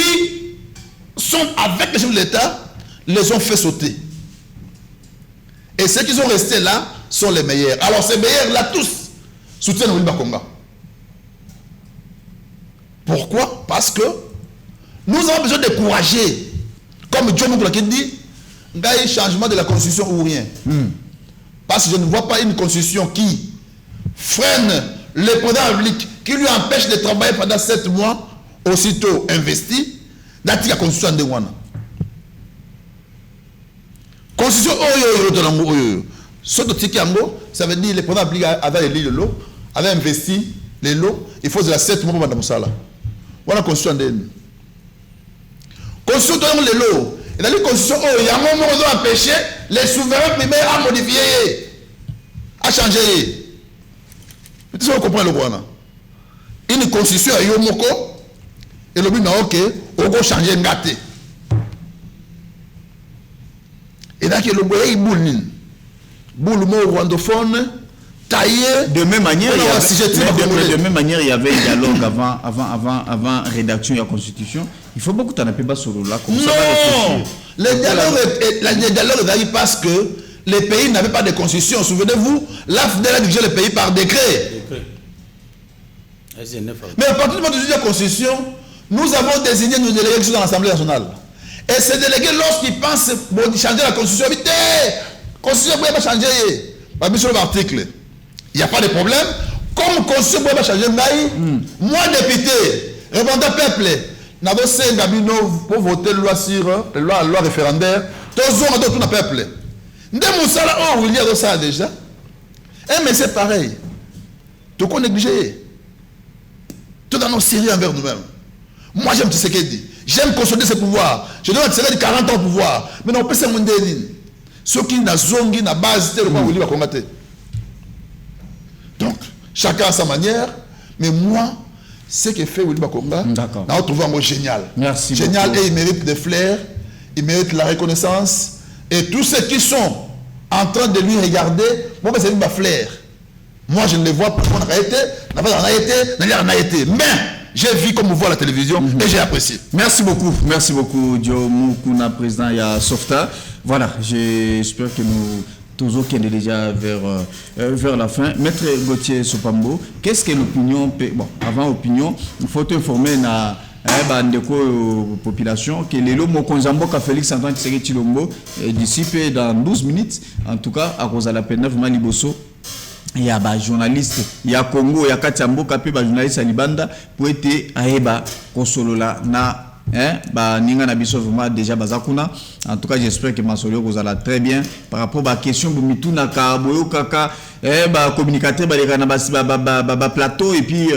sont avec les chefs de l'État les ont fait sauter. Et ceux qui sont restés là sont les meilleurs. Alors ces meilleurs-là, tous, soutiennent Willy Bakonga. Pourquoi? Parce que nous avons besoin de décourager, comme John Moukla qui dit, il y a un changement de la Constitution ou rien. Parce que je ne vois pas une Constitution qui freine le président de la République, qui lui empêche de travailler pendant 7 mois, aussitôt investi, dans la Constitution de Wana. Constitution ça veut dire que le président de la République avait élu le lot, avait investi les lots, il faut de la 7 mois pour Madame Sala. Voilà la Constitution de Constitution de les lots. Et dans la Constitution, il y a un moment où on doit empêcher les souverains primaires à modifier, à changer. Vous comprenez le Rwanda. Une Constitution à Yomoko, et le but n'a ok, on va changer un gâté. Et donc, le bois est boule. Boule mot rwandophone, taillé. De même manière, il y avait un dialogue avant rédaction de la Constitution. Il faut beaucoup t'en appeler sur là. Non, le dialogue arrive parce que les pays n'avaient pas de constitution. Souvenez-vous, l'AFDEL a dirigé le pays par décret. Mais à partir du moment où de la constitution, nous avons désigné nos délégués qui sont dans l'Assemblée nationale. Et ces délégués, lorsqu'ils pensent changer la constitution, ils disent la constitution ne peut pas changer. Pas mis sur l'article. Il n'y a pas de problème. Comme la constitution ne peut pas changer, moi, député, représentant peuple, nous avons 5 gabinets pour voter la loi sur la loi référendaire. Tous ont tout le peuple. Nous avons il y a ça déjà. Mais c'est pareil. Tout qu'on néglige. Tout dans nos sérieux envers nous-mêmes. Moi, j'aime tout ce qu'il dit. J'aime consolider ses pouvoirs. Je donne 40 ans au pouvoir. Mais non, on peut se demander. Ceux qui n'ont zongi, n'a base, c'est le point où il va combattre. Donc, chacun à sa manière. Mais moi, ce que fait Willy Bakonga, on a trouvé un mot génial. Merci génial beaucoup. Et il mérite des fleurs, il mérite la reconnaissance. Et tous ceux qui sont en train de lui regarder, moi, c'est une fleur. Moi, je ne les vois pas. On a été. Mais j'ai vu comme on voit à la télévision et j'ai apprécié. Merci beaucoup, Dio Mukuna, président de Softa. Voilà, j'espère que nous tous qui est déjà vers la fin. Maître Gauthier Sopambo, qu'est-ce que l'opinion peut... Bon, avant opinion, il faut informer la population que les lots Mokonzambo Félix Antoine Tshisekedi Tshilombo d'ici peu dans 12 minutes, en tout cas à cause de la peine vraiment liboso. Il y a des journalistes, il y a Congo, il y a Katiambo, il y a des journalistes à Libanda pour être aeba kosolola na ninga na biso vraiment déjà bazakuna. En tout cas, j'espère que Masolo vous allez très bien par rapport à la question de Mituna Kaboyo Kaka communicateur ba plateau et puis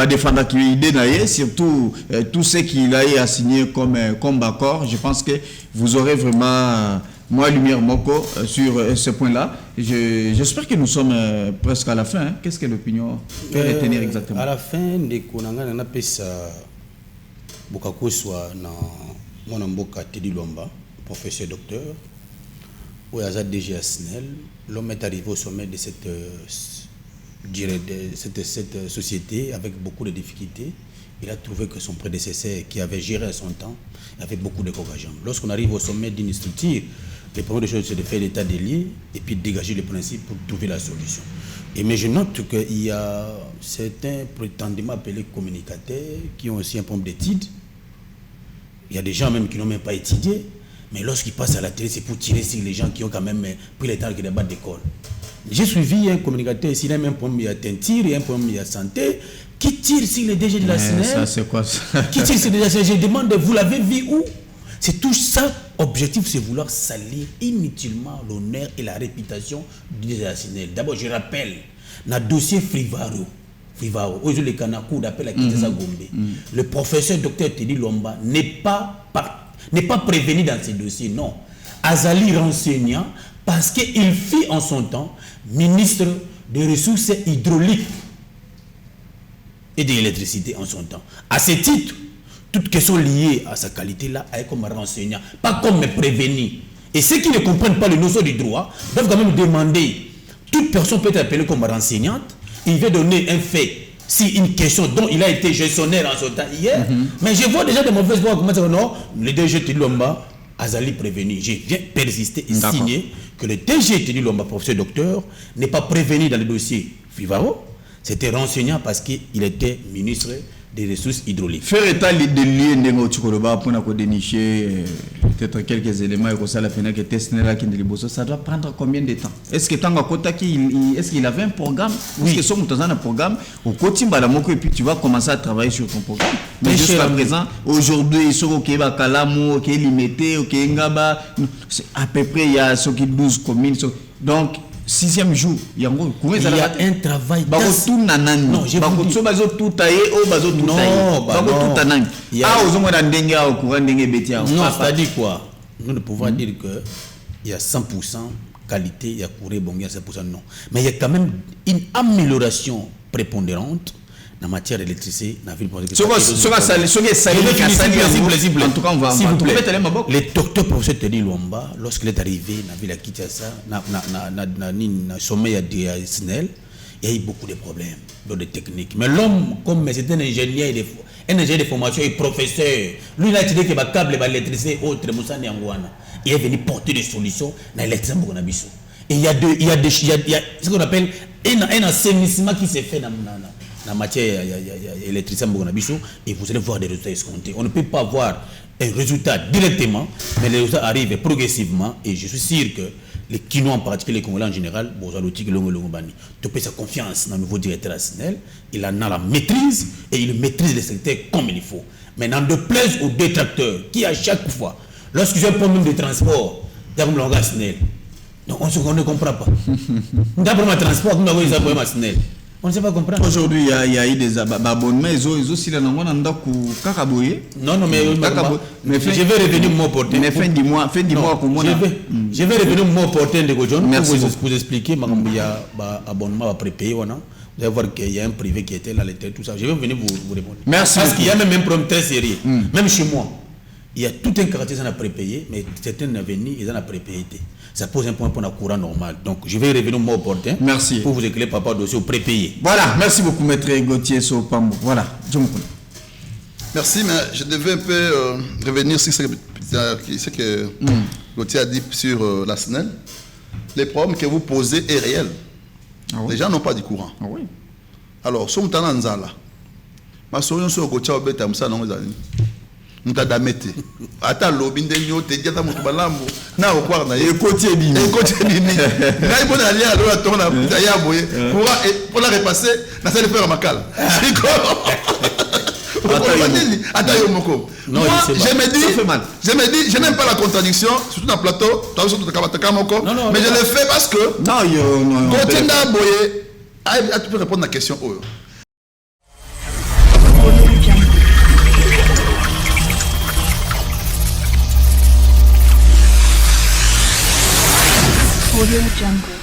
défendre qui idée naie surtout tout ce qu'il a signé comme accord. Je pense que vous aurez vraiment moi, Lumière Moko, sur ce point-là. J'espère que nous sommes presque à la fin. Hein. Qu'est-ce que l'opinion peut retenir exactement? À la fin, on a appelé ça Bokako soit dans mon Mboka Teddy Lomba, professeur docteur, où il y a DG Asnel. L'homme est arrivé au sommet de cette société avec beaucoup de difficultés. Il a trouvé que son prédécesseur, qui avait géré à son temps, avait beaucoup de cocages. Lorsqu'on arrive au sommet d'une structure, les premières choses, c'est de faire l'état des lieux et puis de dégager les principes pour trouver la solution. Mais je note qu'il y a certains prétendument appelés communicateurs qui ont aussi un problème d'études. Il y a des gens même qui n'ont même pas étudié, mais lorsqu'ils passent à la télé, c'est pour tirer sur les gens qui ont quand même pris le temps de débattre d'école. J'ai suivi un communicateur ici, il a même un problème de teinture, il y a un problème de santé, qui tire sur les DG de la SNEL. Ça, c'est quoi ça? Qui tire sur les DG? Je demande, vous l'avez vu où? C'est tout ça. L'objectif, c'est vouloir salir inutilement l'honneur et la réputation du DG de la SNEL. D'abord, je rappelle, dans le dossier Frivaro, aujourd'hui, le Kanakou d'appel à Kinshasa Gombe, le professeur docteur Teddy Lomba n'est pas n'est pas prévenu dans ces dossiers, non. Azali renseignant parce qu'il fut en son temps ministre des ressources hydrauliques et de l'électricité en son temps. À ce titre, toutes questions liées à sa qualité-là, est comme renseignant, pas comme prévenu. Et ceux qui ne comprennent pas le notion du droit doivent quand même demander. Toute personne peut être appelée comme renseignante. Il veut donner un fait. Si une question dont il a été gestionnaire en son temps hier, mais je vois déjà de mauvaises voix comment dire non, le DG Teddy Lomba, Azali prévenu. Je viens persister et signer que le DG Teddy Lomba, professeur docteur, n'est pas prévenu dans le dossier Fivaro. C'était renseignant parce qu'il était ministre des ressources hydrauliques. Faire état de liens n'engo tukoloba pour dénicher peut-être quelques éléments et que ça la finale que test là qui ça doit prendre combien de temps? Est-ce que tant est-ce qu'il avait un programme? Oui. Est-ce que son dans un programme au quotidien et puis tu vas commencer à travailler sur ton programme. Mais jusqu'à présent, aujourd'hui ils sont OK ba Kalamu, OK limité, OK Ngaba, à peu près il y a ce qui 12 communes. Donc 6e jour, il y a un travail. Non, je c'est-à-dire quoi? Nous ne pouvons dire que il y a 100% qualité, il y a couré bon, il y a 100% non. Mais il y a quand même une amélioration prépondérante en matière d'électricité. Le docteur professeur Teddy Lomba, lorsqu'il est arrivé dans la ville à Kinshasa, dans sommet à SNEL, il y a eu beaucoup de problèmes, de techniques. Mais l'homme, comme c'est un ingénieur de formation et professeur, lui il a dit que le câble, l'électricité, autre, il est venu porter des solutions dans l'électricité. Et il y a ce qu'on appelle un assainissement qui s'est fait dans la matière électricité et vous allez voir des résultats escomptés. On ne peut pas voir un résultat directement, mais les résultats arrivent progressivement et je suis sûr que les Kinois en particulier, les Congolais en général, tu peux sa confiance dans le nouveau directeur national, il en a la maîtrise et il maîtrise le secteur comme il faut. Maintenant, de plaise aux détracteurs qui à chaque fois, lorsque j'ai un problème de transport, donc on ne comprend pas. On a un problème de transport, on a un problème de SNEL. On ne sait pas comprendre. Aujourd'hui, il y a eu des abonnements. Ils ont aussi non, mais je vais revenir mon porter. Mais fin du mois, comment je vais revenir mon porter de Gojon pour vous expliquer. Il y a un abonnement à prépayer. Vous allez voir qu'il y a un privé qui était là, tout ça. Je vais venir vous répondre. Merci. Parce qu'il y a même un problème très sérieux. Même chez moi, il y a tout un quartier qui a prépayé, mais certains avenues, ils en ont prépayé. Ça pose un point pour un courant normal. Donc, je vais revenir au mot opportun. Merci. Pour vous éclairer par rapport au dossier prépayé. Voilà, merci beaucoup, Maître Gauthier Sopambo. Voilà, merci, mais je devais un peu revenir sur ce que Gauthier a dit sur la SNEL. Les problèmes que vous posez est réel. Les gens n'ont pas du courant. Alors, si on est en Zala, ma soeur sur Gauthier Obeta, ça non, Mutadamete. Ata lobby de nyote diata mutubalambo na okwara na écoutier bini. Écoutier bini. Na ibona ali alo atona ya boye pour la repasser na salle faire makala. Ata yo moko. Moi je me dis je n'aime pas la contradiction surtout dans le plateau, toi surtout de Kabataka moko, mais je le fais parce que non. Kotinda boye a tu peux répondre à la question oyo. Audio Jungle.